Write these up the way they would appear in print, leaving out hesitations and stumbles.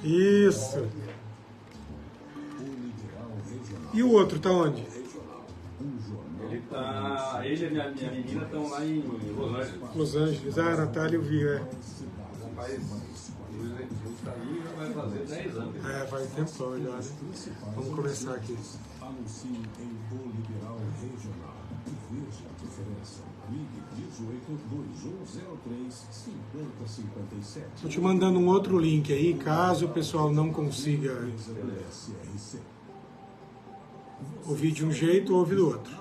Isso. E o outro tá onde? Ele e a minha menina estão lá em Los Angeles. Los Angeles. Ah, a Natália eu vi, Rapaz, está aí já vai fazer 10 anos. Vai tempão já, né? Vamos começar aqui. Anuncie em O Liberal Regional e veja a diferença. Ligue 18-2103-5057. Estou te mandando um outro link aí, caso o pessoal não consiga ouvir de um jeito ou ouvir do outro.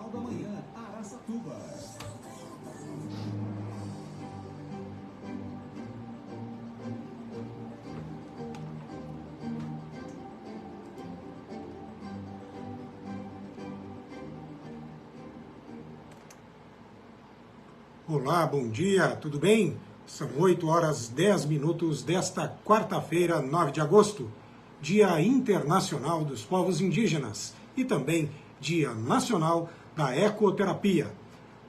Olá, bom dia, tudo bem? São 8 horas 10 minutos desta quarta-feira, 9 de agosto, Dia Internacional dos Povos Indígenas e também Dia Nacional da Ecoterapia.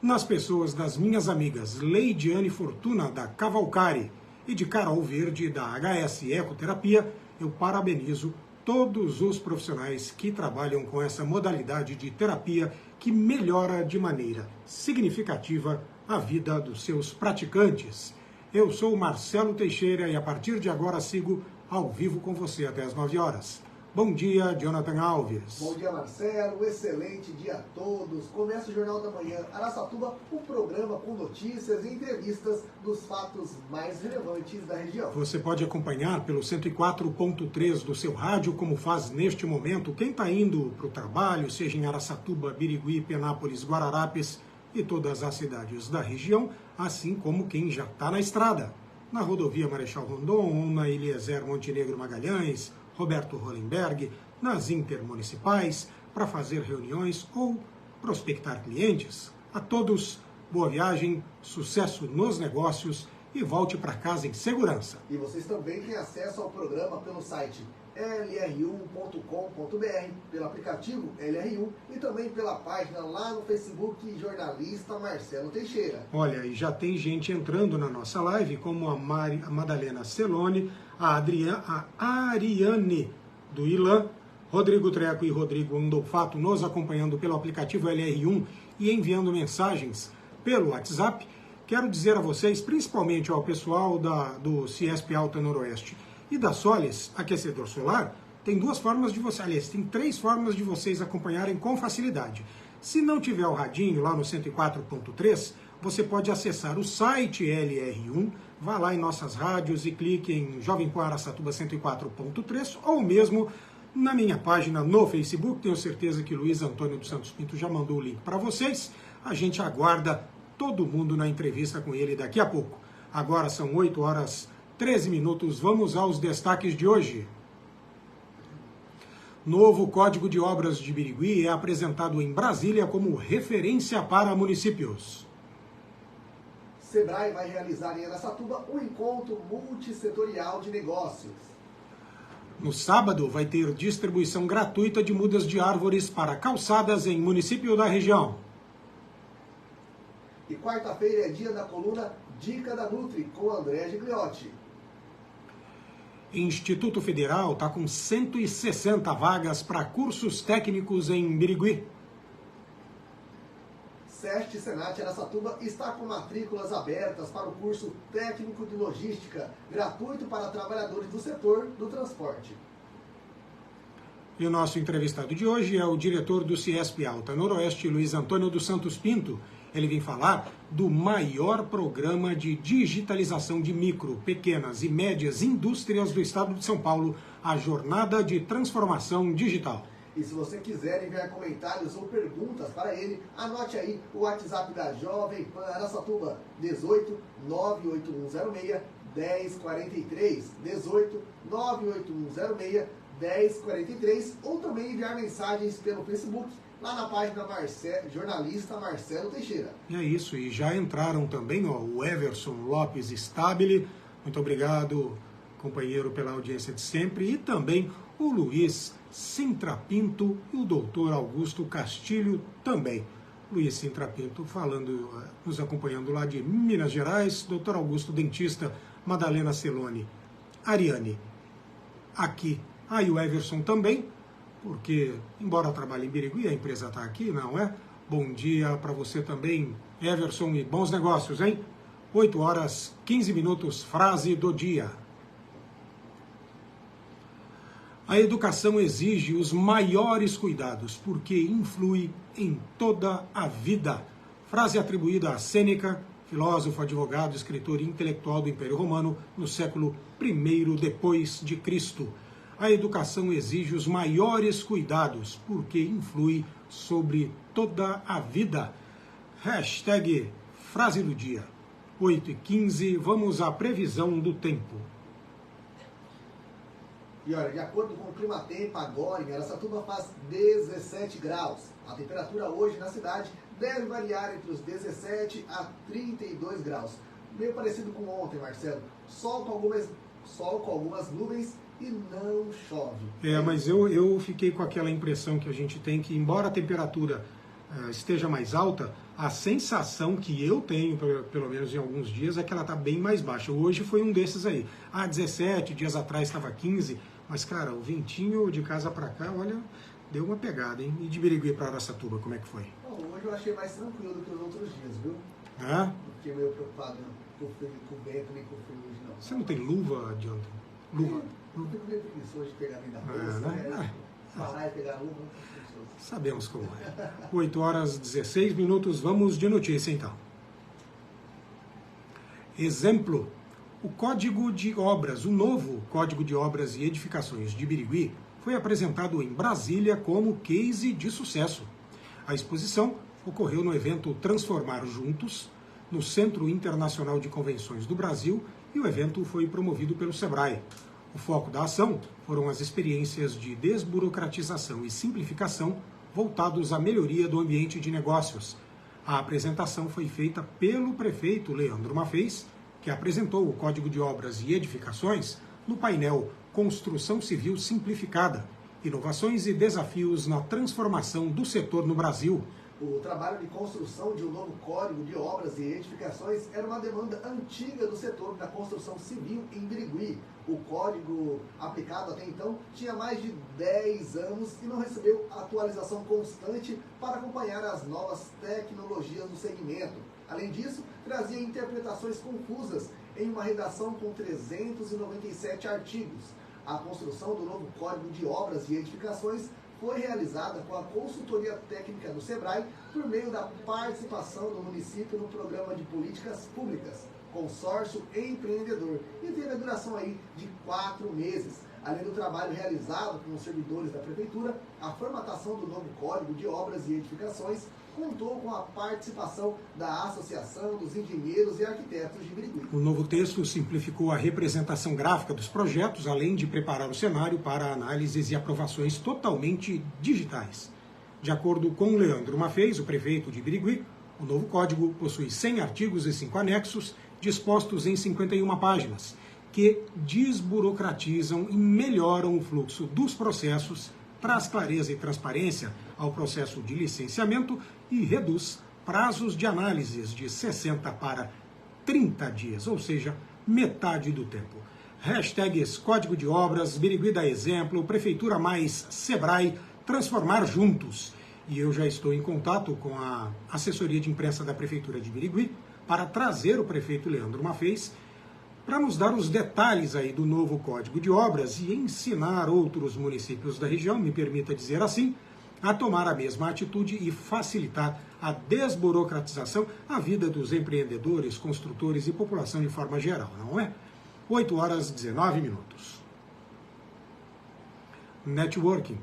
Nas pessoas das minhas amigas Leidiane Fortuna, da Cavalcari, e de Carol Verde, da HS Ecoterapia, eu parabenizo todos os profissionais que trabalham com essa modalidade de terapia que melhora de maneira significativa a vida dos seus praticantes. Eu sou Marcelo Teixeira e a partir de agora sigo ao vivo com você até as 9 horas. Bom dia, Jonathan Alves. Bom dia, Marcelo. Excelente dia a todos. Começa o Jornal da Manhã Araçatuba, um programa com notícias e entrevistas dos fatos mais relevantes da região. Você pode acompanhar pelo 104.3 do seu rádio, como faz neste momento quem está indo para o trabalho, seja em Araçatuba, Birigui, Penápolis, Guararapes e todas as cidades da região, assim como quem já está na estrada, na rodovia Marechal Rondon, na Eliezer Montenegro Magalhães, Roberto Hollenberg, nas intermunicipais, para fazer reuniões ou prospectar clientes. A todos, boa viagem, sucesso nos negócios e volte para casa em segurança. E vocês também têm acesso ao programa pelo site lr1.com.br, pelo aplicativo LR1 e também pela página lá no Facebook Jornalista Marcelo Teixeira. Olha, e já tem gente entrando na nossa live, como a Madalena Celone, a Ariane do Ilan, Rodrigo Treco e Rodrigo Andolfato nos acompanhando pelo aplicativo LR1 e enviando mensagens pelo WhatsApp. Quero dizer a vocês, principalmente ao pessoal do Ciesp Alta Noroeste e da Solis Aquecedor Solar, tem duas formas de vocês, aliás, tem 3 formas de vocês acompanharem com facilidade. Se não tiver o radinho lá no 104.3, você pode acessar o site LR1, vá lá em nossas rádios e clique em Jovem Pan Araçatuba 104.3, ou mesmo na minha página no Facebook. Tenho certeza que Luiz Antônio dos Santos Pinto já mandou o link para vocês. A gente aguarda todo mundo na entrevista com ele daqui a pouco. Agora são 8 horas 13 minutos, vamos aos destaques de hoje. Novo Código de Obras de Birigui é apresentado em Brasília como referência para municípios. Sebrae vai realizar em Araçatuba um encontro multissetorial de negócios. No sábado vai ter distribuição gratuita de mudas de árvores para calçadas em município da região. E quarta-feira é dia da coluna Dica da Nutri com André Gigliotti. Instituto Federal está com 160 vagas para cursos técnicos em Birigui. SEST Senat Araçatuba está com matrículas abertas para o curso técnico de logística, gratuito para trabalhadores do setor do transporte. E o nosso entrevistado de hoje é o diretor do Ciesp Alta Noroeste, Luiz Antônio dos Santos Pinto. Ele vem falar do maior programa de digitalização de micro, pequenas e médias indústrias do estado de São Paulo, a Jornada de Transformação Digital. E se você quiser enviar comentários ou perguntas para ele, anote aí o WhatsApp da Jovem Pan Araçatuba, 18 98106 1043, 18 98106 1043, ou também enviar mensagens pelo Facebook, lá na página Jornalista Marcelo Teixeira. E é isso, e já entraram também o Everson Lopes Stabile, muito obrigado, companheiro, pela audiência de sempre, e também o Luiz Sintra Pinto e o doutor Augusto Castilho também. Luiz Sintra Pinto falando, nos acompanhando lá de Minas Gerais, doutor Augusto, dentista, Madalena Celone, Ariane aqui. Aí o Everson também, porque, embora trabalhe em Birigui, a empresa está aqui, não é? Bom dia para você também, Everson, e bons negócios, hein? 8 horas, 15 minutos, frase do dia. A educação exige os maiores cuidados, porque influi em toda a vida. Frase atribuída a Sêneca, filósofo, advogado, escritor e intelectual do Império Romano no século I depois de Cristo. A educação exige os maiores cuidados, porque influi sobre toda a vida. Hashtag frase do dia. 8h15, vamos à previsão do tempo. E olha, de acordo com o Climatempo, agora em Araçatuba faz 17 graus. A temperatura hoje na cidade deve variar entre os 17 a 32 graus. Meio parecido com ontem, Marcelo. Sol com algumas nuvens e não chove. Mas eu fiquei com aquela impressão que a gente tem que, embora a temperatura esteja mais alta, a sensação que eu tenho, pelo menos em alguns dias, é que ela está bem mais baixa. Hoje foi um desses aí. 17, dias atrás estava 15, mas, cara, o ventinho de casa para cá, olha, deu uma pegada, hein? E de Birigui para Araçatuba, como é que foi? Bom, hoje eu achei mais tranquilo do que os outros dias, viu? É? Fiquei meio preocupado com o vento nem com o frio hoje, não. Você não tem luva, Jonathan? Luva? Eu fico meio preguiçoso de pegar dentro da bolsa, né? Parar e pegar a luva, não fico preguiçoso. Sabemos como é. 8 horas 16 minutos, vamos de notícia então. Exemplo, o Código de Obras, o novo Código de Obras e Edificações de Birigui, foi apresentado em Brasília como case de sucesso. A exposição ocorreu no evento Transformar Juntos, no Centro Internacional de Convenções do Brasil, e o evento foi promovido pelo SEBRAE. O foco da ação foram as experiências de desburocratização e simplificação voltados à melhoria do ambiente de negócios. A apresentação foi feita pelo prefeito Leandro Maffez, que apresentou o Código de Obras e Edificações no painel Construção Civil Simplificada, Inovações e Desafios na Transformação do Setor no Brasil. O trabalho de construção de um novo Código de Obras e Edificações era uma demanda antiga do setor da construção civil em Birigui. O código aplicado até então tinha mais de 10 anos e não recebeu atualização constante para acompanhar as novas tecnologias do segmento. Além disso, trazia interpretações confusas em uma redação com 397 artigos. A construção do novo Código de Obras e Edificações foi realizada com a consultoria técnica do SEBRAE por meio da participação do município no programa de políticas públicas, Consórcio Empreendedor, e teve a duração aí de 4 meses. Além do trabalho realizado com os servidores da Prefeitura, a formatação do novo Código de Obras e Edificações contou com a participação da Associação dos Engenheiros e Arquitetos de Birigui. O novo texto simplificou a representação gráfica dos projetos, além de preparar o cenário para análises e aprovações totalmente digitais. De acordo com Leandro Maffez, o prefeito de Birigui, o novo código possui 100 artigos e 5 anexos, dispostos em 51 páginas, que desburocratizam e melhoram o fluxo dos processos, traz clareza e transparência ao processo de licenciamento e reduz prazos de análises de 60 para 30 dias, ou seja, metade do tempo. Hashtags Código de Obras, Birigui dá exemplo, Prefeitura mais SEBRAE, transformar juntos. E eu já estou em contato com a assessoria de imprensa da Prefeitura de Birigui para trazer o prefeito Leandro Maffez para nos dar os detalhes aí do novo Código de Obras e ensinar outros municípios da região, me permita dizer assim, a tomar a mesma atitude e facilitar a desburocratização, a vida dos empreendedores, construtores e população de forma geral, não é? 8 horas 19 minutos. Networking.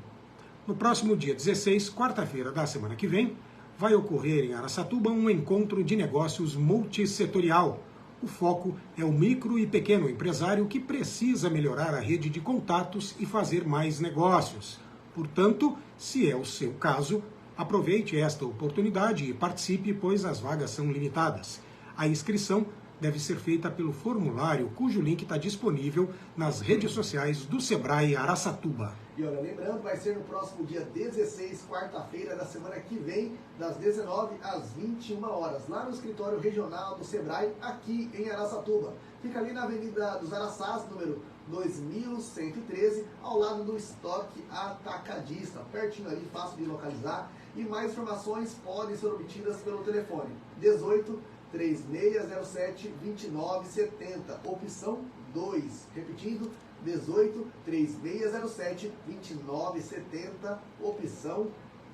No próximo dia 16, quarta-feira da semana que vem, vai ocorrer em Araçatuba um encontro de negócios multissetorial. O foco é o micro e pequeno empresário que precisa melhorar a rede de contatos e fazer mais negócios. Portanto, se é o seu caso, aproveite esta oportunidade e participe, pois as vagas são limitadas. A inscrição deve ser feita pelo formulário, cujo link está disponível nas redes sociais do Sebrae Araçatuba. E olha, lembrando, vai ser no próximo dia 16, quarta-feira da semana que vem, das 19 às 21 horas, lá no escritório regional do Sebrae, aqui em Araçatuba. Fica ali na Avenida dos Araçás, número 2113, ao lado do estoque atacadista, pertinho ali, fácil de localizar. E mais informações podem ser obtidas pelo telefone 18 3607 2970, opção 2. Repetindo, 18 3607 2970, opção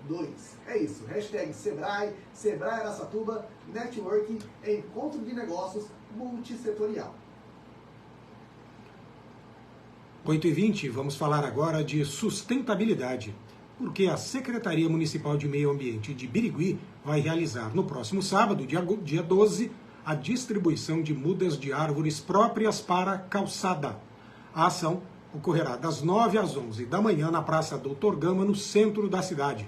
2. É isso, hashtag Sebrae, Sebrae Araçatuba, Networking, encontro de negócios multissetorial. 8h20, vamos falar agora de sustentabilidade, porque a Secretaria Municipal de Meio Ambiente de Birigui vai realizar no próximo sábado, dia 12, a distribuição de mudas de árvores próprias para calçada. A ação ocorrerá das 9 às 11 da manhã na Praça Doutor Gama, no centro da cidade.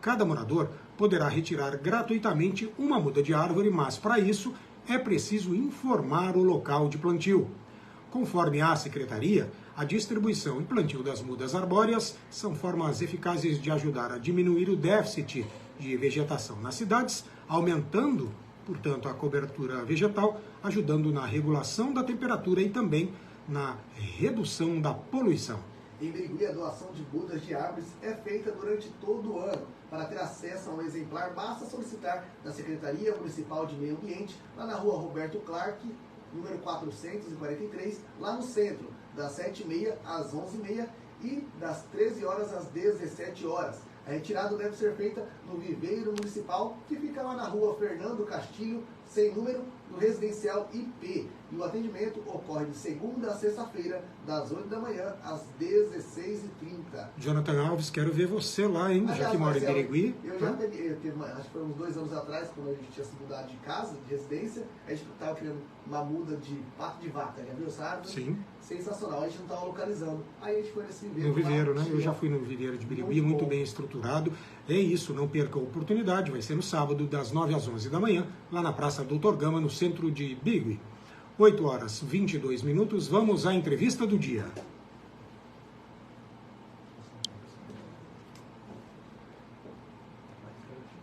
Cada morador poderá retirar gratuitamente uma muda de árvore, mas para isso é preciso informar o local de plantio. Conforme a Secretaria, a distribuição e plantio das mudas arbóreas são formas eficazes de ajudar a diminuir o déficit de vegetação nas cidades, aumentando, portanto, a cobertura vegetal, ajudando na regulação da temperatura e também na redução da poluição. Em Birigui, a doação de mudas de árvores é feita durante todo o ano. Para ter acesso a um exemplar, basta solicitar da Secretaria Municipal de Meio Ambiente, lá na rua Roberto Clark, número 443, lá no centro, das 7h30 às 11h30 e das 13 horas às 17 horas. A retirada deve ser feita no viveiro municipal, que fica lá na rua Fernando Castilho, sem número, no residencial IP. E o atendimento ocorre de segunda a sexta-feira, das 8 da manhã às 16h30. Jonathan Alves, quero ver você lá, hein? Já que mora em Birigui. Eu já peguei, acho que foi uns 2 anos atrás, quando a gente tinha se mudado de casa, de residência, a gente estava querendo uma muda de pato de vaca, já viu essa árvore? Sim. Sensacional, a gente não estava localizando. Aí a gente foi nesse viveiro. No viveiro, né? Eu já fui no viveiro de Birigui, muito bem estruturado. É isso, não perca a oportunidade, vai ser no sábado, das 9 às 11 da manhã, lá na Praça Doutor Gama, no centro de Birigui. 8h22, vamos à entrevista do dia.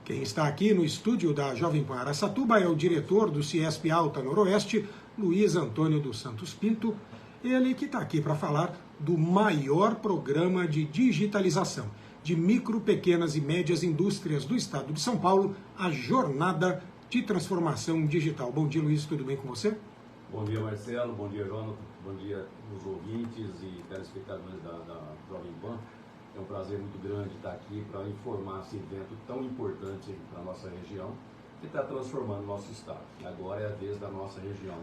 Quem está aqui no estúdio da Jovem Pan Araçatuba é o diretor do Ciesp Alta Noroeste, Luiz Antônio dos Santos Pinto, ele que está aqui para falar do maior programa de digitalização de micro, pequenas e médias indústrias do estado de São Paulo, a Jornada de Transformação Digital. Bom dia, Luiz, tudo bem com você? Bom dia, Marcelo, bom dia, Jonathan, bom dia os ouvintes e telespectadores da Jovem Pan. É um prazer muito grande estar aqui para informar esse evento tão importante para a nossa região, que está transformando o nosso estado. E agora é a vez da nossa região.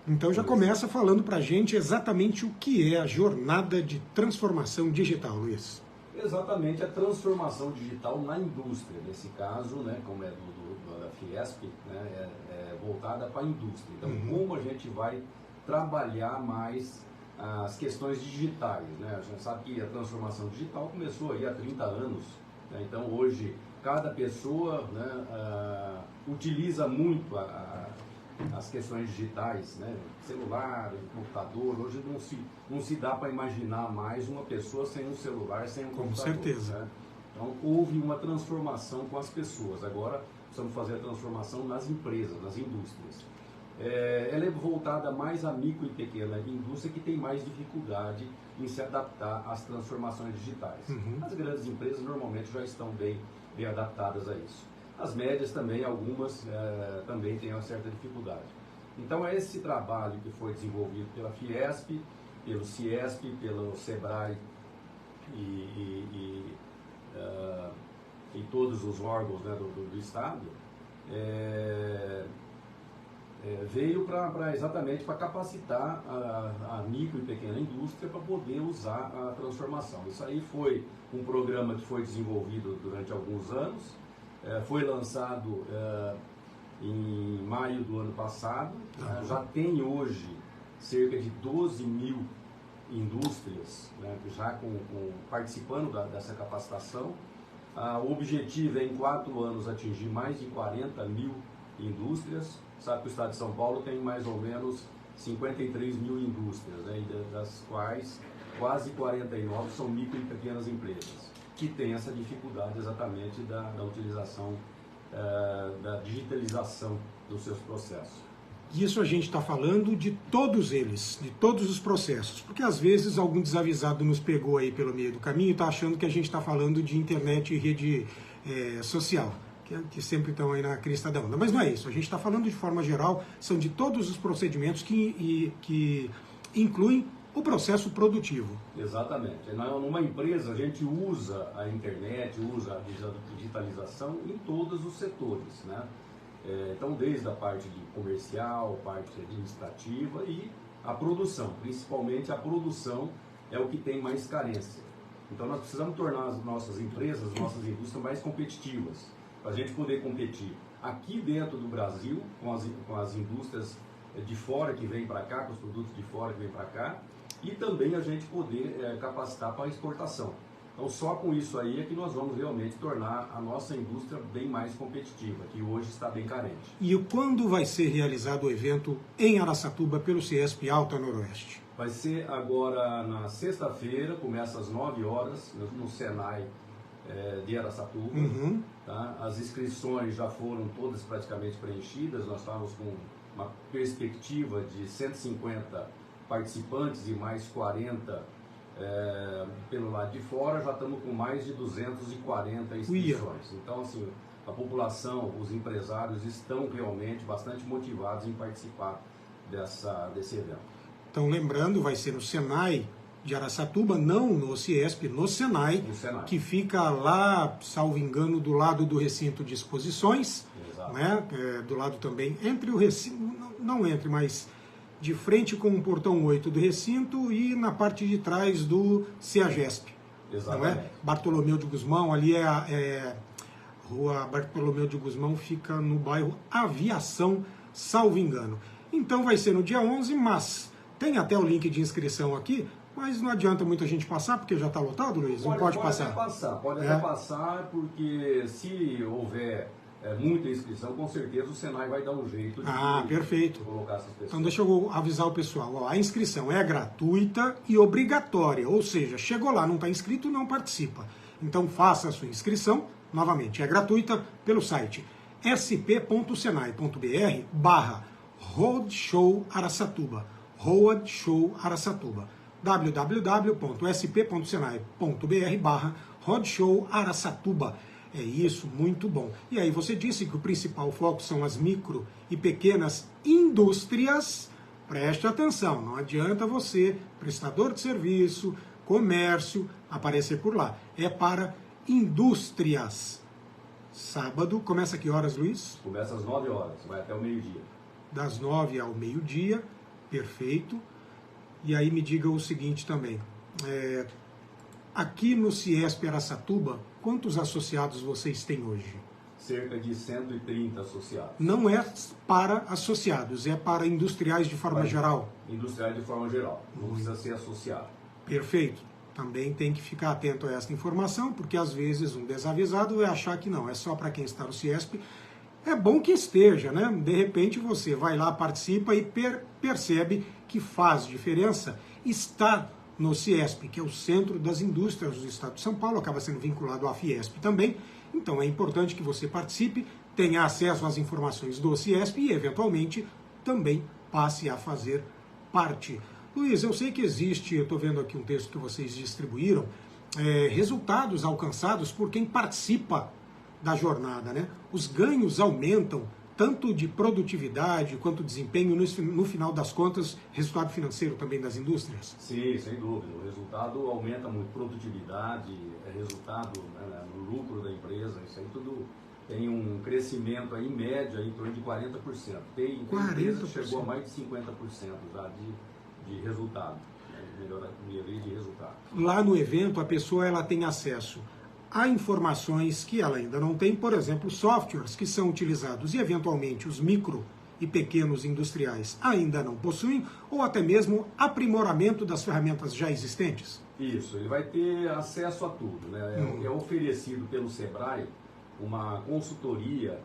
Então já começa falando para a gente exatamente o que é a Jornada de Transformação Digital, Luiz. Exatamente, a transformação digital na indústria, nesse caso, né, como é da Fiesp, né, é voltada para a indústria. Então, como a gente vai trabalhar mais as questões digitais, né? A gente sabe que a transformação digital começou aí há 30 anos, né? Então, hoje, cada pessoa, né, utiliza muito as questões digitais, né? Celular, computador. Hoje não se dá para imaginar mais uma pessoa sem um celular, sem um computador. Com certeza. Né? Então, houve uma transformação com as pessoas. Agora, precisamos fazer a transformação nas empresas, nas indústrias. Ela é voltada mais à micro e pequena indústria, que tem mais dificuldade em se adaptar às transformações digitais. As grandes empresas normalmente já estão bem adaptadas a isso. As médias também, algumas também têm uma certa dificuldade. Então é esse trabalho que foi desenvolvido pela Fiesp, pelo Ciesp, pelo Sebrae e todos os órgãos, né, do Estado, veio exatamente para capacitar a micro e pequena indústria para poder usar a transformação. Isso aí foi um programa que foi desenvolvido durante alguns anos, foi lançado em maio do ano passado, já tem hoje cerca de 12 mil indústrias, né, já participando dessa capacitação. O objetivo é, em 4 anos, atingir mais de 40 mil indústrias. Sabe que o estado de São Paulo tem mais ou menos 53 mil indústrias, né, das quais quase 49 são micro e pequenas empresas, que têm essa dificuldade exatamente da utilização, da digitalização dos seus processos. Isso a gente está falando de todos eles, de todos os processos, porque às vezes algum desavisado nos pegou aí pelo meio do caminho e está achando que a gente está falando de internet e rede social, que sempre estão aí na crista da onda. Mas não é isso, a gente está falando de forma geral, são de todos os procedimentos que incluem o processo produtivo. Exatamente. Numa empresa a gente usa a internet, usa a digitalização em todos os setores, né? Então, desde a parte de comercial, parte administrativa e a produção. Principalmente a produção é o que tem mais carência. Então, nós precisamos tornar as nossas empresas, as nossas indústrias mais competitivas, para a gente poder competir aqui dentro do Brasil, com as indústrias de fora que vêm para cá, com os produtos de fora que vêm para cá, e também a gente poder capacitar para a exportação. Então, só com isso aí é que nós vamos realmente tornar a nossa indústria bem mais competitiva, que hoje está bem carente. E quando vai ser realizado o evento em Araçatuba pelo CIESP Alta Noroeste? Vai ser agora na sexta-feira, começa às 9 horas, no Senai de Araçatuba. Uhum. Tá? As inscrições já foram todas praticamente preenchidas, nós estávamos com uma perspectiva de 150 participantes e mais 40 pelo lado de fora, já estamos com mais de 240 inscrições. Então, assim, a população, os empresários estão realmente bastante motivados em participar desse evento. Então, lembrando, vai ser no Senai de Araçatuba, não no CIESP, no Senai, que fica lá, salvo engano, do lado do recinto de exposições, né? Do lado também, entre o recinto, não entre, mas de frente com o portão 8 do recinto e na parte de trás do CEAGESP. Exatamente. Não é? Bartolomeu de Gusmão, ali Rua Bartolomeu de Gusmão, fica no bairro Aviação, salvo engano. Então vai ser no dia 11, mas tem até o link de inscrição aqui, mas não adianta muita gente passar, porque já está lotado, Luiz? Não pode passar? Pode até passar, porque se houver muita inscrição, com certeza o Senai vai dar um jeito de perfeito. Colocar essas pessoas. Então deixa eu avisar o pessoal, ó, a inscrição é gratuita e obrigatória, ou seja, chegou lá, não está inscrito, não participa. Então faça a sua inscrição, novamente, é gratuita pelo site sp.senai.br/Roadshow Araçatuba, Roadshow Araçatuba, www.sp.senai.br/Roadshow Araçatuba. É isso, muito bom. E aí você disse que o principal foco são as micro e pequenas indústrias. Preste atenção, não adianta você, prestador de serviço, comércio, aparecer por lá. É para indústrias. Sábado, começa a que horas, Luiz? Começa às 9 horas, vai até o meio-dia. Das 9 ao meio-dia, perfeito. E aí me diga o seguinte também. Aqui no CIESP Araçatuba, quantos associados vocês têm hoje? Cerca de 130 associados. Não é para associados, é para industriais de forma geral? Industriais de forma geral, não precisa ser associado. Perfeito. Também tem que ficar atento a esta informação, porque às vezes um desavisado vai achar que não, é só para quem está no CIESP. É bom que esteja, né? De repente você vai lá, participa e percebe que faz diferença estar no CIESP, que é o Centro das Indústrias do Estado de São Paulo, acaba sendo vinculado à Fiesp também. Então é importante que você participe, tenha acesso às informações do CIESP e, eventualmente, também passe a fazer parte. Luiz, eu sei que existe, eu estou vendo aqui um texto que vocês distribuíram, resultados alcançados por quem participa da jornada, né? Os ganhos aumentam, tanto de produtividade quanto desempenho, no final das contas, resultado financeiro também das indústrias? Sim, sem dúvida. O resultado aumenta muito, produtividade, resultado, né, no lucro da empresa, isso aí tudo tem um crescimento aí, em média em torno de 40%. Tem empresa que chegou a mais de 50% já de resultado, né, melhoria de resultado. Lá no evento, a pessoa ela tem acesso a informações que ela ainda não tem, por exemplo, softwares que são utilizados e, eventualmente, os micro e pequenos industriais ainda não possuem, ou até mesmo aprimoramento das ferramentas já existentes? Isso, ele vai ter acesso a tudo, né? É oferecido pelo Sebrae uma consultoria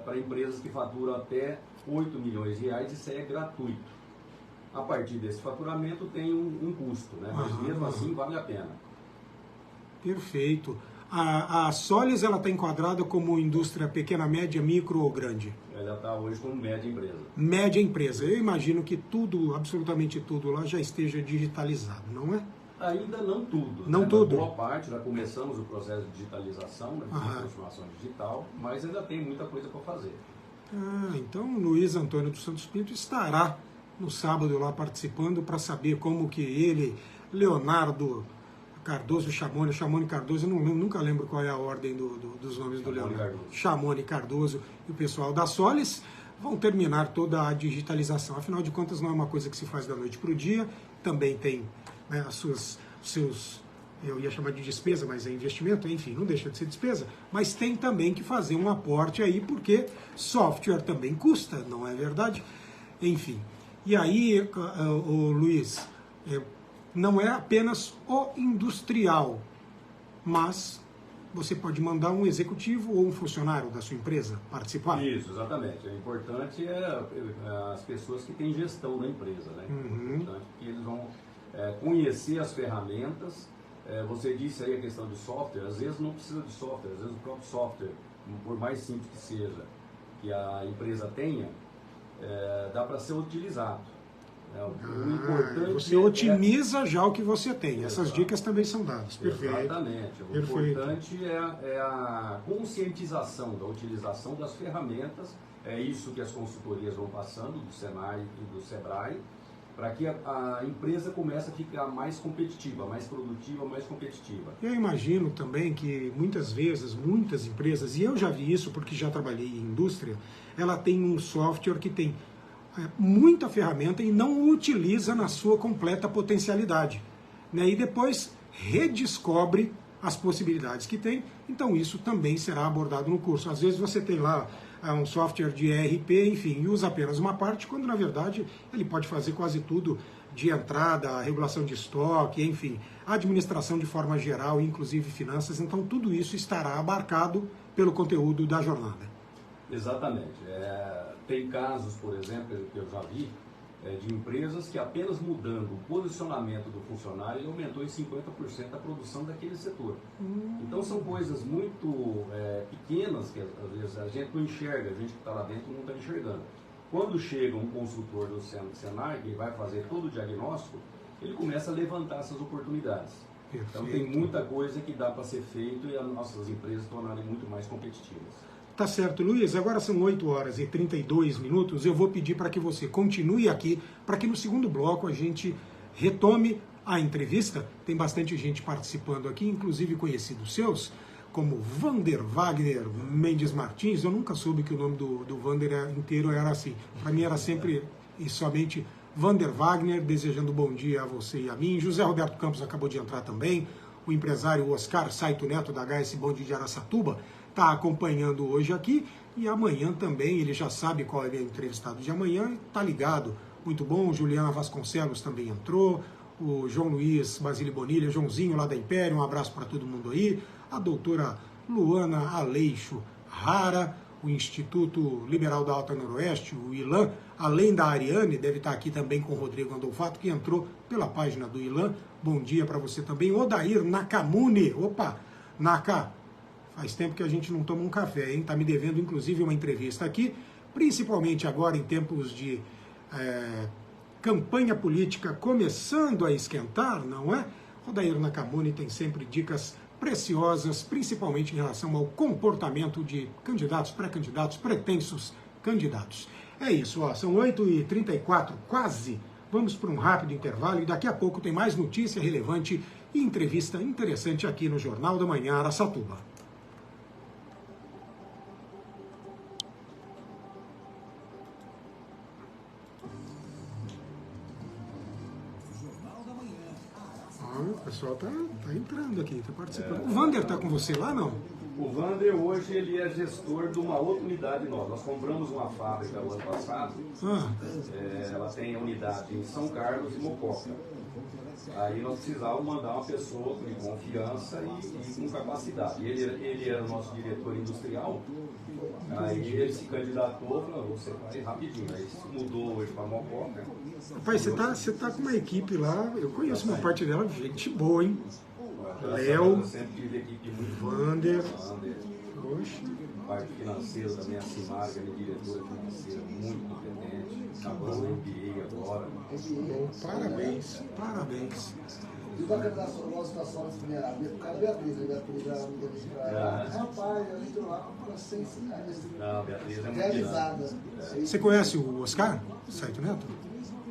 para empresas que faturam até 8 milhões de reais, isso aí é gratuito. A partir desse faturamento tem um custo, né? Mas mesmo assim vale a pena. Perfeito. A Solis está enquadrada como indústria pequena, média, micro ou grande? Ela está hoje como média empresa. Média empresa. Eu imagino que tudo, absolutamente tudo lá já esteja digitalizado, não é? Ainda não tudo. Não né? tudo. Boa parte, já começamos o processo de digitalização, né? De transformação digital, mas ainda tem muita coisa para fazer. Então o Luiz Antônio dos Santos Pinto estará no sábado lá participando para saber como que ele, Leonardo Cardoso, Chamone Cardoso, eu nunca lembro qual é a ordem dos nomes do Leonardo. Chamone Cardoso e o pessoal da Solis vão terminar toda a digitalização. Afinal de contas, não é uma coisa que se faz da noite para o dia, também tem, né, seus, eu ia chamar de despesa, mas é investimento, enfim, não deixa de ser despesa, mas tem também que fazer um aporte aí, porque software também custa, não é verdade? Enfim, e aí, o Luiz, não é apenas o industrial, mas você pode mandar um executivo ou um funcionário da sua empresa participar. Isso, exatamente. O importante é as pessoas que têm gestão da empresa, né? É importante que eles vão conhecer as ferramentas. Você disse aí a questão de software, às vezes não precisa de software, às vezes o próprio software, por mais simples que seja, que a empresa tenha, dá para ser utilizado. O importante você otimiza já o que você tem. Essas dicas também são dadas. Perfeito. Exatamente. O importante é a conscientização da utilização das ferramentas. É isso que as consultorias vão passando do Senai e do Sebrae, para que a empresa comece a ficar mais competitiva, mais produtiva, mais competitiva. Eu imagino também que muitas vezes, muitas empresas, e eu já vi isso porque já trabalhei em indústria, ela tem um software que tem muita ferramenta e não o utiliza na sua completa potencialidade, né? E depois redescobre as possibilidades que tem. Então isso também será abordado no curso. Às vezes você tem lá um software de ERP, enfim, e usa apenas uma parte, quando na verdade ele pode fazer quase tudo de entrada, regulação de estoque, enfim, administração de forma geral, inclusive finanças. Então tudo isso estará abarcado pelo conteúdo da jornada. Exatamente. Tem casos, por exemplo, que eu já vi, de empresas que apenas mudando o posicionamento do funcionário, ele aumentou em 50% a produção daquele setor. Então são coisas muito pequenas que às vezes a gente não enxerga, a gente que está lá dentro não está enxergando. Quando chega um consultor do Senai, que vai fazer todo o diagnóstico, ele começa a levantar essas oportunidades. Perfeito. Então tem muita coisa que dá para ser feito e as nossas empresas tornarem muito mais competitivas. Tá certo, Luiz. Agora são 8h32. Eu vou pedir para que você continue aqui, para que no segundo bloco a gente retome a entrevista. Tem bastante gente participando aqui, inclusive conhecidos seus, como Vander Wagner Mendes Martins. Eu nunca soube que o nome do Vander inteiro era assim. Para mim era sempre e somente Vander Wagner, desejando bom dia a você e a mim. José Roberto Campos acabou de entrar também. O empresário Oscar Saito Neto, da HS Bonde de Araçatuba, está acompanhando hoje aqui, e amanhã também, ele já sabe qual é o entrevistado de amanhã, está ligado, muito bom. Juliana Vasconcelos também entrou, o João Luiz Basílio Bonilha, Joãozinho lá da Império, um abraço para todo mundo aí, a doutora Luana Aleixo Rara, o Instituto Liberal da Alta Noroeste, o ILAN, além da Ariane, deve estar aqui também com o Rodrigo Andolfato, que entrou pela página do ILAN. Bom dia para você também. Odair Nakamune, opa, Naka, faz tempo que a gente não toma um café, hein? Tá me devendo, inclusive, uma entrevista aqui, principalmente agora em tempos de campanha política começando a esquentar, não é? Odair Nakamune tem sempre dicas preciosas, principalmente em relação ao comportamento de candidatos, pré-candidatos, pretensos candidatos. É isso, ó, são 8h34, quase. Vamos para um rápido intervalo e daqui a pouco tem mais notícia relevante e entrevista interessante aqui no Jornal da Manhã Araçatuba. O pessoal tá entrando aqui, tá participando. O Vander tá com você lá, não? O Wander hoje ele é gestor de uma outra unidade nossa. Nós compramos uma fábrica no ano passado. Ela tem unidade em São Carlos e Mococa. Aí nós precisávamos mandar uma pessoa de confiança e com capacidade. Ele era o nosso diretor industrial. Aí ele se candidatou, falou, você vai rapidinho. Aí mudou hoje para Mococa. Rapaz, você tá com uma equipe lá, eu conheço uma parte dela, gente boa, hein? Léo, Wander, poxa. Parte financeira também, a Simara, que é minha diretora financeira, muito competente. Acabou no MBA agora. Bom, parabéns, parabéns. E o bacana da nossa situação, o cara Beatriz, a Beatriz já me deu rapaz, eu entro lá com paciência, Não, Beatriz é muito realizada. Você conhece o Oscar, Saito Neto?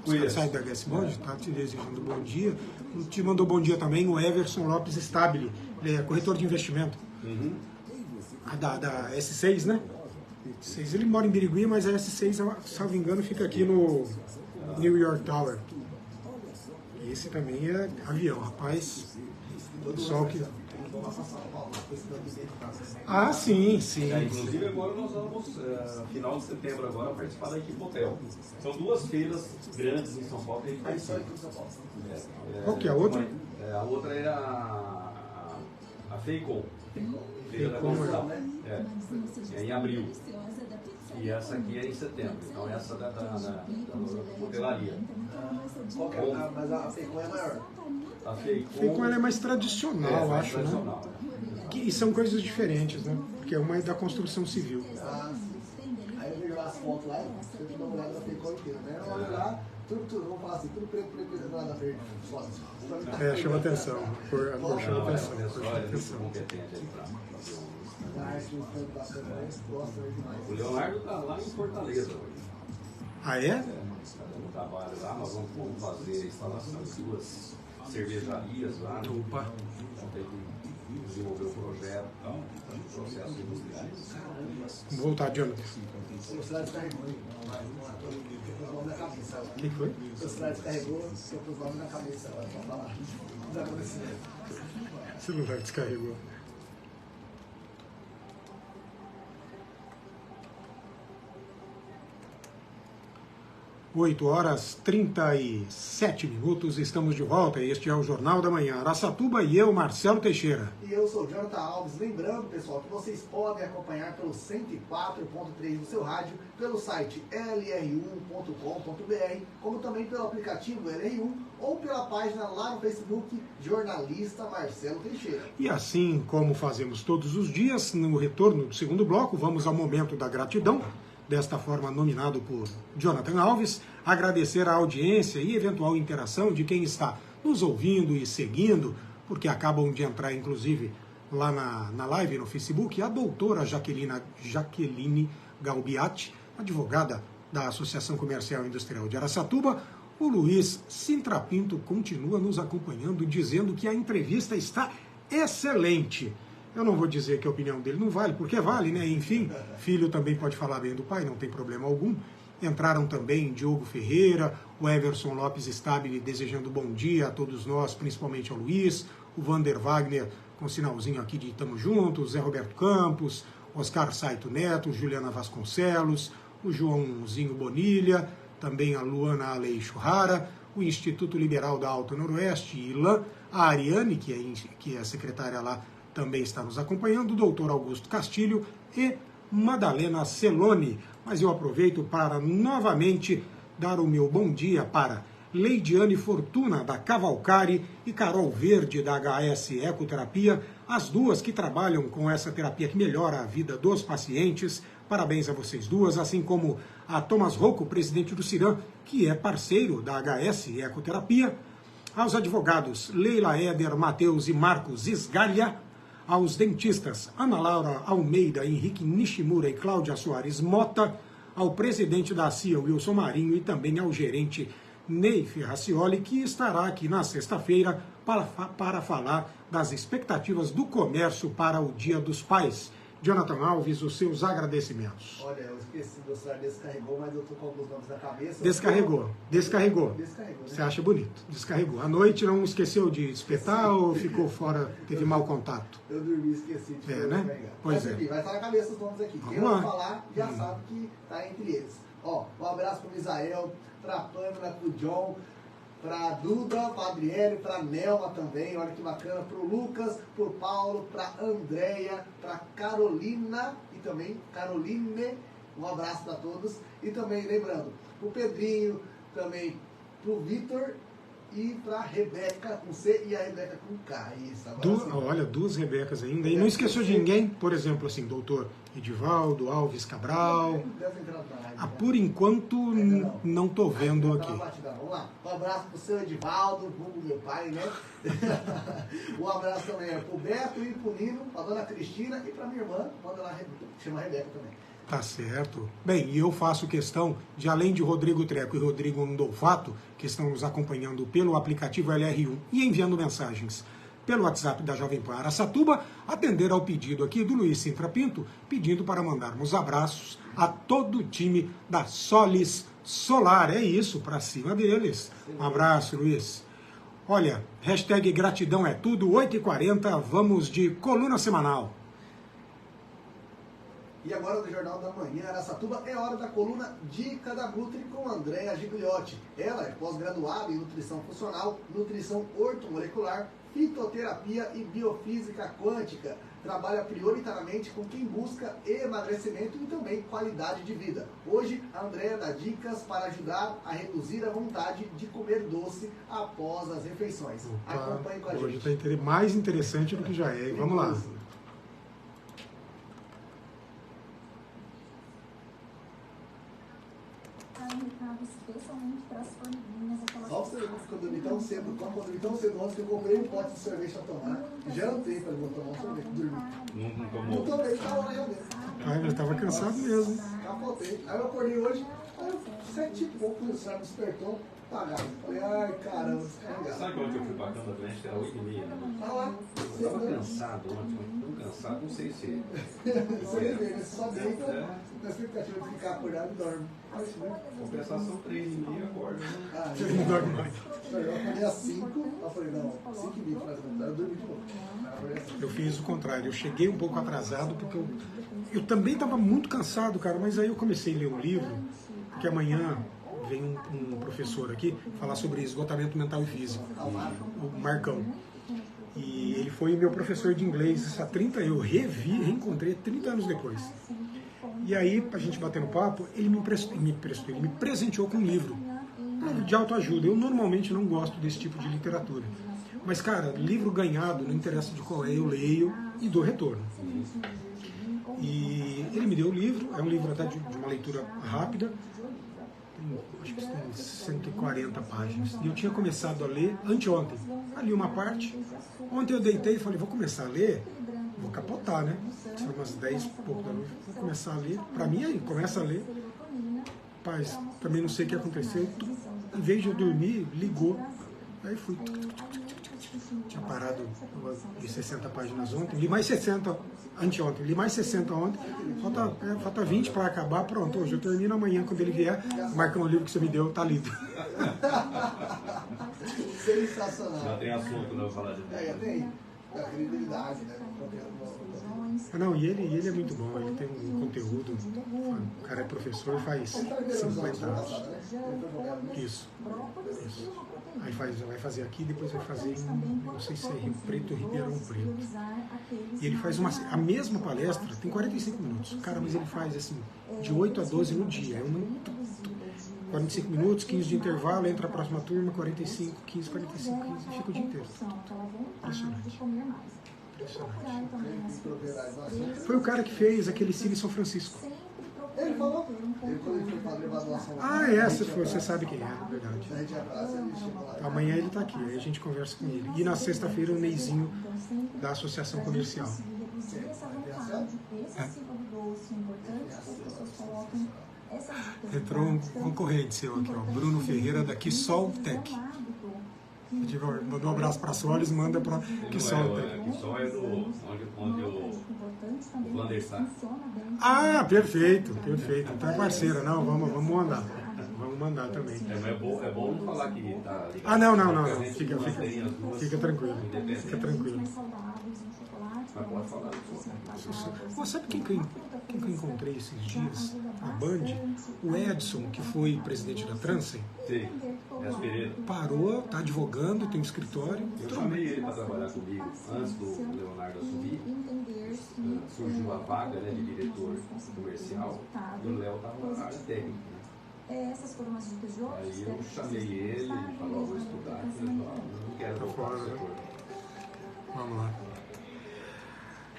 Conheço. Sai da HS Bond, tá te desejando bom dia. Te mandou bom dia também o Everson Lopes Stabile, ele é corretor de investimento. Da S6, né? S6, ele mora em Birigui, mas a S6, salvo engano, fica aqui no New York Tower. Esse também é avião, rapaz. Só que... Ah, sim, sim. Inclusive agora nós vamos, final de setembro agora, participar da equipe Hotel. São duas feiras grandes em São Paulo que a gente participa. Qual que é a outra? A outra é a FEICOM. Feira da FEICOM, Construção. É em abril. E essa aqui é em setembro. Então essa da hotelaria. Qual que é? Mas a FEICOM é maior. A FEICOM ela é mais tradicional, mais acho, tradicional, né? E são coisas diferentes, né? Porque uma é da construção civil. Ah, sim. Aí eu vejo as fotos lá, você dá uma olhada na FEICOM inteira, né? Eu olho lá, tudo, vamos falar assim, tudo preto, nada verde, só. Chama atenção. A cor chama atenção. O Leonardo está lá em Fortaleza hoje. Ah, é? No trabalho lá, nós vamos fazer a instalação de duas cervejarias lá. Opa! Tem que desenvolver o projeto e tal, processos industriais. Vamos voltar, Jonathan. O celular descarregou, na cabeça. O que foi? O celular descarregou, eu pus o nome na cabeça, pra falar. O celular descarregou. 8h37, estamos de volta. Este é o Jornal da Manhã. Araçatuba e eu, Marcelo Teixeira. E eu sou o Jonathan Alves. Lembrando, pessoal, que vocês podem acompanhar pelo 104.3 do seu rádio, pelo site lr1.com.br, como também pelo aplicativo LR1 ou pela página lá no Facebook, Jornalista Marcelo Teixeira. E assim como fazemos todos os dias, no retorno do segundo bloco, vamos ao momento da gratidão. Desta forma, nominado por Jonathan Alves, agradecer a audiência e eventual interação de quem está nos ouvindo e seguindo, porque acabam de entrar, inclusive, lá na live no Facebook, a doutora Jaqueline Galbiati, advogada da Associação Comercial e Industrial de Araçatuba. O Luiz Sintrapinto continua nos acompanhando, dizendo que a entrevista está excelente. Eu não vou dizer que a opinião dele não vale, porque vale, né? Enfim, filho também pode falar bem do pai, não tem problema algum. Entraram também Diogo Ferreira, o Everson Lopes Stabile desejando bom dia a todos nós, principalmente ao Luiz, o Vander Wagner com sinalzinho aqui de Tamo Juntos, Zé Roberto Campos, Oscar Saito Neto, Juliana Vasconcelos, o Joãozinho Bonilha, também a Luana Aleixo Rara, o Instituto Liberal da Alto Noroeste, ILAN, a Ariane, que é secretária lá, também está nos acompanhando, o doutor Augusto Castilho e Madalena Celoni. Mas eu aproveito para novamente dar o meu bom dia para Leidiane Fortuna, da Cavalcari, e Carol Verde, da HS Ecoterapia, as duas que trabalham com essa terapia que melhora a vida dos pacientes. Parabéns a vocês duas, assim como a Thomas Rocco, presidente do CIRAM, que é parceiro da HS Ecoterapia, aos advogados Leila Éder, Matheus e Marcos Esgalha, aos dentistas Ana Laura Almeida, Henrique Nishimura e Cláudia Soares Mota, ao presidente da CIA, Wilson Marinho, e também ao gerente Ney Ferracioli, que estará aqui na sexta-feira para falar das expectativas do comércio para o Dia dos Pais. Jonathan Alves, os seus agradecimentos. Olha, eu esqueci, meu celular descarregou, mas eu tô com alguns nomes na cabeça. Descarregou. Descarregou, né? Você acha bonito? Descarregou. À noite não esqueceu de espetar ou ficou fora, teve mau contato? Eu dormi, esqueci de né? Pois mas, enfim, vai estar na cabeça os nomes aqui. Quem vai falar já sabe que tá entre eles. Ó, um abraço pro Misael, pra Pâmela, pro John, pra Duda, pra Adriele, pra Nelma também, olha que bacana, pro Lucas, pro Paulo, pra Andréia, pra Carolina e também Caroline, um abraço pra todos. E também, lembrando, pro Pedrinho, também pro Vitor e pra Rebeca com C e a Rebeca com K. Isso, agora olha, duas Rebecas ainda. E não esqueceu de ninguém, por exemplo, assim, doutor Edivaldo, Alves Cabral. Por enquanto, não tô vendo aqui. Vamos lá. Um abraço pro seu Edivaldo, meu pai, né? Um abraço também pro Beto e pro Nino, pra dona Cristina e pra minha irmã, manda lá, chama Rebeca também. Tá certo. Bem, e eu faço questão de, além de Rodrigo Treco e Rodrigo Ndolfato, que estão nos acompanhando pelo aplicativo LR1 e enviando mensagens pelo WhatsApp da Jovem Pan Araçatuba, atender ao pedido aqui do Luiz Sintra Pinto, pedindo para mandarmos abraços a todo o time da Solis Solar. É isso, para cima deles. Um abraço, Luiz. Olha, hashtag gratidão é tudo, 8h40, vamos de coluna semanal. E agora no Jornal da Manhã, Araçatuba, é hora da coluna Dica da Nutri com Andréa Gigliotti. Ela é pós-graduada em nutrição funcional, nutrição ortomolecular, fitoterapia e biofísica quântica. Trabalha prioritariamente com quem busca emagrecimento e também qualidade de vida. Hoje, a Andréa dá dicas para ajudar a reduzir a vontade de comer doce após as refeições. Acompanhe com a gente. Hoje está mais interessante do que já é. Vamos lá. Especialmente para as formiguinhas, aquelas. Só você ficou dormindo tão cedo, quando eu dormi tão cedo ontem que eu comprei um pote de cerveja pra tomar. Jantei pra eu tomar um sorvete, dormi. Não tomei, tá hora realmente. Ai, eu tava cansado mesmo. Capotei. Aí eu acordei hoje, aí eu 7 e pouco, o celular me despertou, apagado. Falei, ai caramba, descarregado. Sabe quando eu fui pra cama doente? Era 8h30, né? Ah lá. Eu tava cansado ontem, tão cansado, não sei se... Você vê, só deita na expectativa de ficar acordado e dorme. Compensação 3h30 acorda, né? Ah, Não dorme mais. eu acordei às 5, eu falei, não, 5h20 mais ou menos, eu dormi de novo. Eu fiz o contrário, eu cheguei um pouco atrasado porque eu também estava muito cansado, cara, mas aí eu comecei a ler um livro, que amanhã vem um professor aqui falar sobre esgotamento mental e físico, o Marcão. E ele foi meu professor de inglês há 30 anos, eu reencontrei 30 anos depois. E aí, pra gente bater no papo, ele me presenteou com um livro de autoajuda. Eu normalmente não gosto desse tipo de literatura. Mas, cara, livro ganhado, não interessa de qual é, eu leio e dou retorno. E ele me deu o livro, é um livro até de uma leitura rápida, acho que tem 140 páginas. E eu tinha começado a ler anteontem. Ali uma parte. Ontem eu deitei e falei, vou começar a ler, vou capotar, né? São umas 10 e pouco da noite. Vou começar a ler. Pra mim aí, começa a ler. Rapaz, também não sei o que aconteceu. Em vez de eu dormir, ligou. Aí fui. Tinha parado de 60 páginas ontem, li mais 60 anteontem, li mais 60 ontem, falta 20 para acabar, pronto, hoje eu termino amanhã, quando ele vier, marca um livro que você me deu, tá lido. Sensacional. Já tem assunto, não, falar de Tem. A credibilidade, né? Não, e ele é muito bom, ele tem um conteúdo, o cara é professor, faz 50 anos. Isso. Aí vai fazer aqui, depois vai fazer em, não sei se é Rio Preto ou Ribeirão Preto. E ele faz a mesma palestra, tem 45 minutos. Cara, mas ele faz assim, de 8 a 12 no dia. 45 minutos, 15 de intervalo, entra a próxima turma, 45, 15, 45, 15, e fica o dia inteiro. Impressionante. Foi o cara que fez aquele Cine São Francisco. Ele falou? Ele foi para levar doação. Ah, essa foi, você sabe quem é, verdade. Amanhã ele está aqui, aí a gente conversa com ele. E na sexta-feira o Neizinho da Associação Comercial. Entrou um concorrente seu aqui, ó, Bruno Ferreira da Quisol Tech. Mandou um abraço para a Solis, manda para Quissol. Quissol é onde o Wander está. Ah, perfeito. Então é parceira, não, vamos mandar. Vamos mandar também. É bom não falar que está ligado. Ah, não. Fica tranquilo. Mas pode falar. Sabe quem que eu encontrei esses dias? A Band? O Edson, que foi presidente da Transen. Sim, Edson Pereira. Parou, está advogando, tem um escritório. Eu chamei ele para trabalhar comigo antes do Leonardo assumir. Surgiu a vaga, né, de diretor comercial e o Léo estava na área técnica. Né? Essas foram as dicas de hoje. Aí eu chamei ele e falou, vou estudar. Ele falou, não quero voltar ao setor. Vamos lá.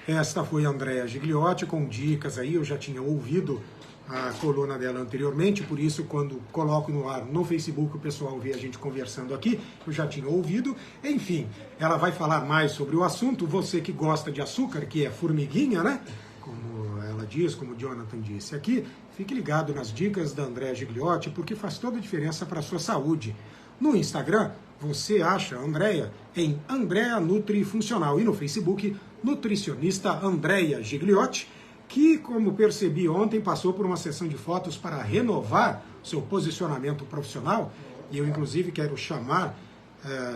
Esta foi a Andréa Gigliotti com dicas aí, eu já tinha ouvido a coluna dela anteriormente, por isso quando coloco no ar no Facebook o pessoal vê a gente conversando aqui, eu já tinha ouvido. Enfim, ela vai falar mais sobre o assunto, você que gosta de açúcar, que é formiguinha, né? Como ela diz, como o Jonathan disse aqui, fique ligado nas dicas da Andréa Gigliotti, porque faz toda a diferença para a sua saúde. No Instagram, você acha a Andréa em Andréa Nutri Funcional e no Facebook, nutricionista Andréa Gigliotti, que, como percebi ontem, passou por uma sessão de fotos para renovar seu posicionamento profissional. E eu, inclusive, quero chamar,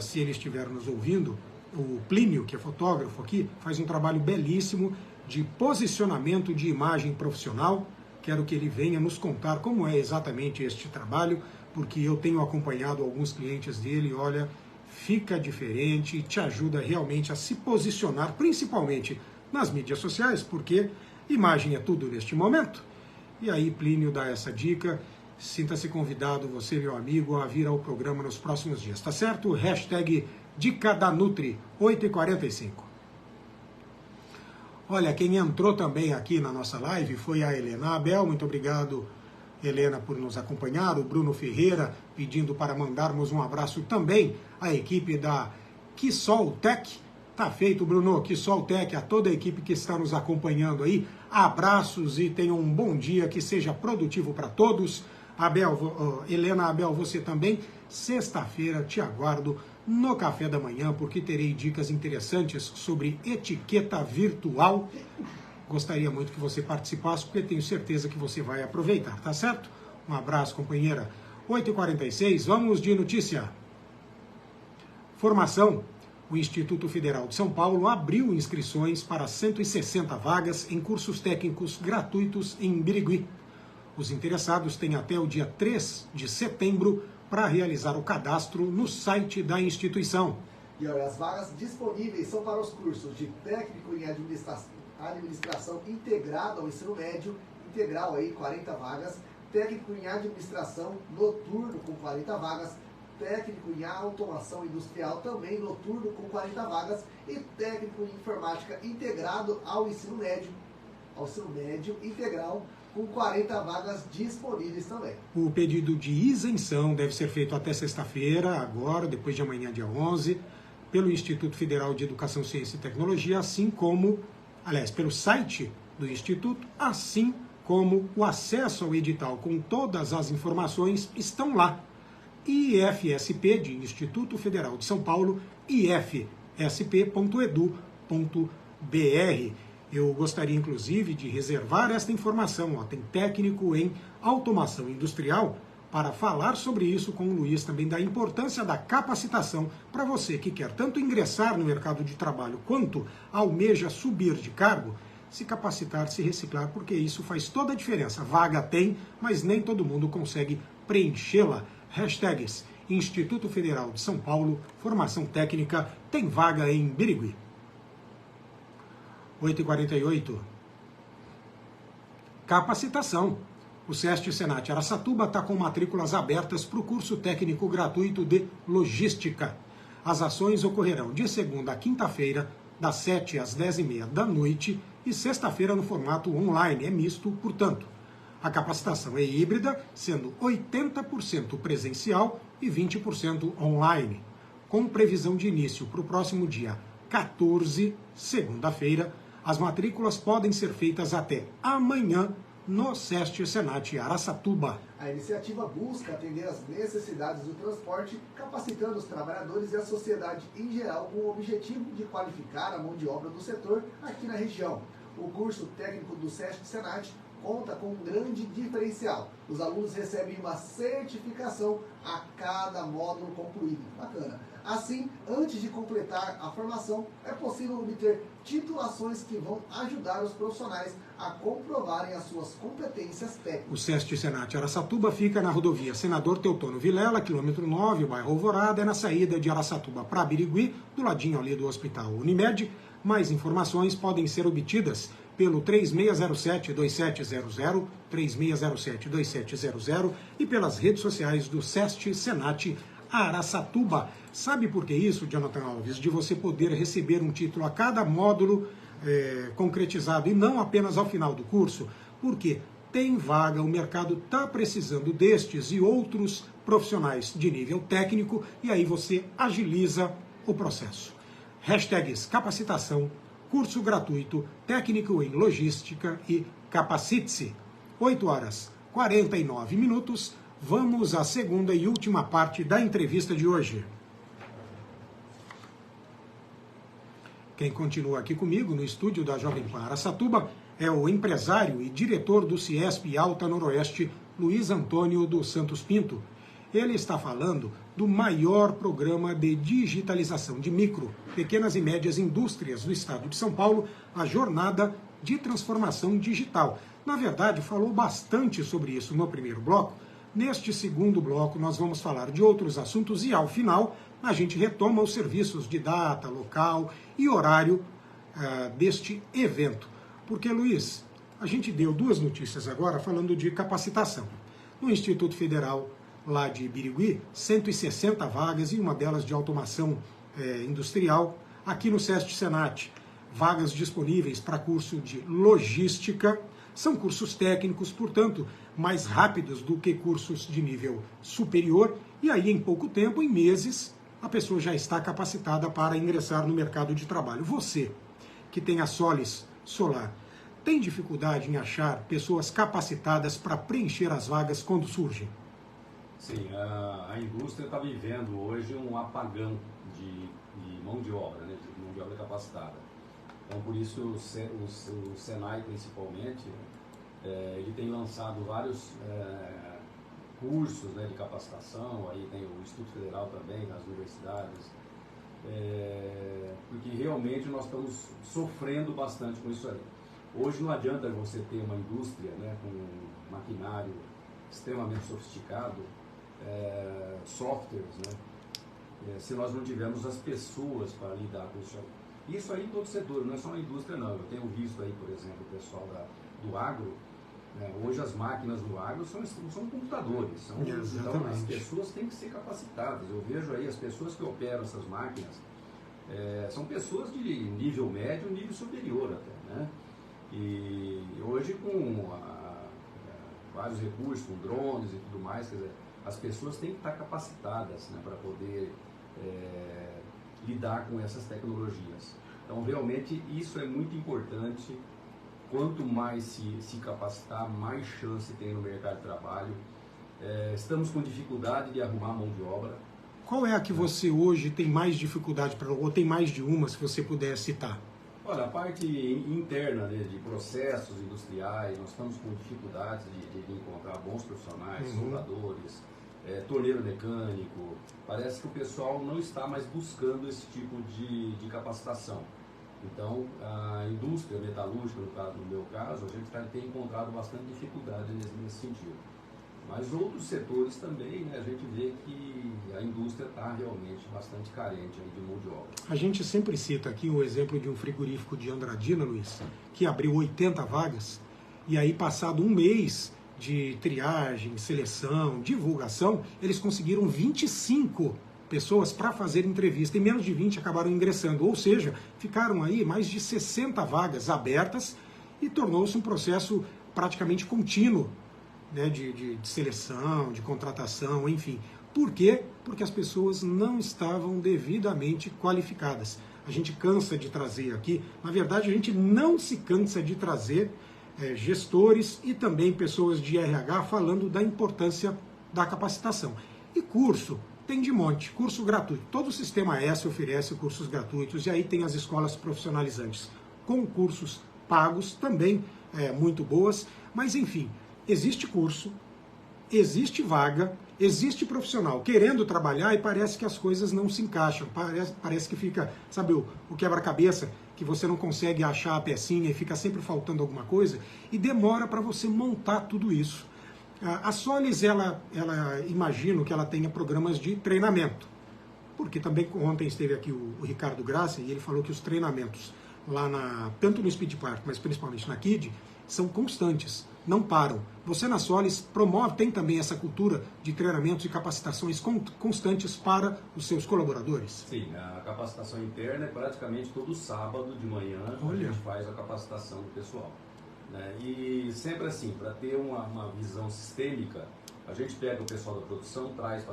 se ele estiver nos ouvindo, o Plínio, que é fotógrafo aqui, faz um trabalho belíssimo de posicionamento de imagem profissional. Quero que ele venha nos contar como é exatamente este trabalho, porque eu tenho acompanhado alguns clientes dele e, olha, fica diferente, te ajuda realmente a se posicionar, principalmente nas mídias sociais, porque imagem é tudo neste momento. E aí Plínio dá essa dica, sinta-se convidado, você, meu amigo, a vir ao programa nos próximos dias, tá certo? Hashtag Dica da Nutri, 8h45. Olha, quem entrou também aqui na nossa live foi a Helena Abel, muito obrigado, Helena, por nos acompanhar, o Bruno Ferreira pedindo para mandarmos um abraço também à equipe da Quissol Tech. Tá feito, Bruno, Quissol Tech, a toda a equipe que está nos acompanhando aí. Abraços e tenham um bom dia, que seja produtivo para todos. Helena Abel, você também. Sexta-feira te aguardo no café da manhã, porque terei dicas interessantes sobre etiqueta virtual. Gostaria muito que você participasse, porque tenho certeza que você vai aproveitar, tá certo? Um abraço, companheira. 8h46, vamos de notícia. Formação. O Instituto Federal de São Paulo abriu inscrições para 160 vagas em cursos técnicos gratuitos em Birigui. Os interessados têm até o dia 3 de setembro para realizar o cadastro no site da instituição. E olha, as vagas disponíveis são para os cursos de técnico em administração integrado ao ensino médio, integral aí, 40 vagas, técnico em administração noturno com 40 vagas, técnico em automação industrial também noturno com 40 vagas e técnico em informática integrado ao ensino médio integral com 40 vagas disponíveis também. O pedido de isenção deve ser feito até sexta-feira, agora, depois de amanhã, dia 11, pelo Instituto Federal de Educação, Ciência e Tecnologia, assim como, aliás, pelo site do Instituto, assim como o acesso ao edital com todas as informações estão lá. IFSP, de Instituto Federal de São Paulo, ifsp.edu.br. Eu gostaria, inclusive, de reservar esta informação. Tem técnico em automação industrial para falar sobre isso com o Luiz, também da importância da capacitação para você que quer tanto ingressar no mercado de trabalho quanto almeja subir de cargo, se capacitar, se reciclar, porque isso faz toda a diferença. Vaga tem, mas nem todo mundo consegue preenchê-la. Hashtags Instituto Federal de São Paulo, formação técnica, tem vaga em Birigui. 8h48. Capacitação. O SESC Senat Araçatuba está com matrículas abertas para o curso técnico gratuito de logística. As ações ocorrerão de segunda a quinta-feira, das 7 às 10h30 da noite e sexta-feira no formato online, é misto, portanto. A capacitação é híbrida, sendo 80% presencial e 20% online, com previsão de início para o próximo dia 14, segunda-feira. As matrículas podem ser feitas até amanhã, no SESC Senat Araçatuba. A iniciativa busca atender às necessidades do transporte, capacitando os trabalhadores e a sociedade em geral com o objetivo de qualificar a mão de obra do setor aqui na região. O curso técnico do SESC Senat conta com um grande diferencial. Os alunos recebem uma certificação a cada módulo concluído. Bacana. Assim, antes de completar a formação, é possível obter titulações que vão ajudar os profissionais a comprovarem as suas competências técnicas. O SESC Senat Araçatuba fica na rodovia Senador Teutônio Vilela, quilômetro 9, bairro Alvorada, é na saída de Araçatuba para Birigui, do ladinho ali do Hospital Unimed. Mais informações podem ser obtidas pelo 3607-2700, 3607-2700 e pelas redes sociais do SESC Senat Araçatuba. Sabe por que isso, Jonathan Alves? De você poder receber um título a cada módulo concretizado e não apenas ao final do curso, porque tem vaga, o mercado está precisando destes e outros profissionais de nível técnico e aí você agiliza o processo. Hashtags capacitação, curso gratuito, técnico em logística e capacite-se. 8h49. Vamos à segunda e última parte da entrevista de hoje. Quem continua aqui comigo no estúdio da Jovem Pan Araçatuba é o empresário e diretor do Ciesp Alta Noroeste, Luiz Antônio dos Santos Pinto. Ele está falando do maior programa de digitalização de micro, pequenas e médias indústrias do estado de São Paulo, a Jornada de Transformação Digital. Na verdade, falou bastante sobre isso no primeiro bloco. Neste segundo bloco, nós vamos falar de outros assuntos e, ao final, a gente retoma os serviços de data, local e horário deste evento. Porque, Luiz, a gente deu duas notícias agora falando de capacitação. No Instituto Federal lá de Birigui, 160 vagas e uma delas de automação industrial. Aqui no SESC Senat, vagas disponíveis para curso de logística. São cursos técnicos, portanto, mais rápidos do que cursos de nível superior. E aí, em pouco tempo, em meses, a pessoa já está capacitada para ingressar no mercado de trabalho. Você, que tem a Solis Solar, tem dificuldade em achar pessoas capacitadas para preencher as vagas quando surgem? Sim, a indústria está vivendo hoje um apagão de mão de obra, né, de mão de obra capacitada. Então, por isso, o Senai, principalmente, ele tem lançado vários cursos, né, de capacitação, aí tem o Instituto Federal também, nas universidades, porque realmente nós estamos sofrendo bastante com isso aí. Hoje não adianta você ter uma indústria, né, com maquinário extremamente sofisticado, softwares, né, se nós não tivermos as pessoas para lidar com isso aí. Isso aí em todo setor, não é só na indústria não. Eu tenho visto aí, por exemplo, o pessoal do agro, né, hoje as máquinas do agro são computadores, então as pessoas têm que ser capacitadas. Eu vejo aí as pessoas que operam essas máquinas, são pessoas de nível médio, nível superior até, né? E hoje com vários recursos, com drones e tudo mais, quer dizer, as pessoas têm que estar capacitadas, né, para poder lidar com essas tecnologias. Então, realmente, isso é muito importante. Quanto mais se capacitar, mais chance tem no mercado de trabalho. Estamos com dificuldade de arrumar mão de obra. Qual é a que você hoje tem mais dificuldade para, ou tem mais de uma, se você puder citar? Olha, a parte interna, né, de processos industriais, nós estamos com dificuldades de encontrar bons profissionais, soldadores, torneiro mecânico. Parece que o pessoal não está mais buscando esse tipo de capacitação. Então, a indústria metalúrgica, no meu caso, a gente tem encontrado bastante dificuldade nesse sentido. Mas outros setores também, né, a gente vê que a indústria está realmente bastante carente aí de mão de obra. A gente sempre cita aqui o exemplo de um frigorífico de Andradina, Luiz, que abriu 80 vagas, e aí passado um mês de triagem, seleção, divulgação, eles conseguiram 25 pessoas para fazer entrevista, e menos de 20 acabaram ingressando, ou seja, ficaram aí mais de 60 vagas abertas e tornou-se um processo praticamente contínuo, né, de seleção, de contratação, enfim. Por quê? Porque as pessoas não estavam devidamente qualificadas. A gente cansa de trazer aqui, na verdade a gente não se cansa de trazer gestores e também pessoas de RH falando da importância da capacitação. E curso, tem de monte, curso gratuito. Todo o Sistema S oferece cursos gratuitos e aí tem as escolas profissionalizantes com cursos pagos, também muito boas, mas enfim, existe curso, existe vaga, existe profissional querendo trabalhar e parece que as coisas não se encaixam, parece que fica, sabe, o quebra-cabeça, que você não consegue achar a pecinha e fica sempre faltando alguma coisa e demora para você montar tudo isso. A Solis, ela imagino que ela tenha programas de treinamento, porque também ontem esteve aqui o Ricardo Graça e ele falou que os treinamentos lá tanto no Speed Park, mas principalmente na KID, são constantes, não param. Você na Solis tem também essa cultura de treinamentos e capacitações constantes para os seus colaboradores? Sim, a capacitação interna é praticamente todo sábado de manhã. Olha. A gente faz a capacitação do pessoal. Né? E sempre assim, para ter uma visão sistêmica, a gente pega o pessoal da produção, traz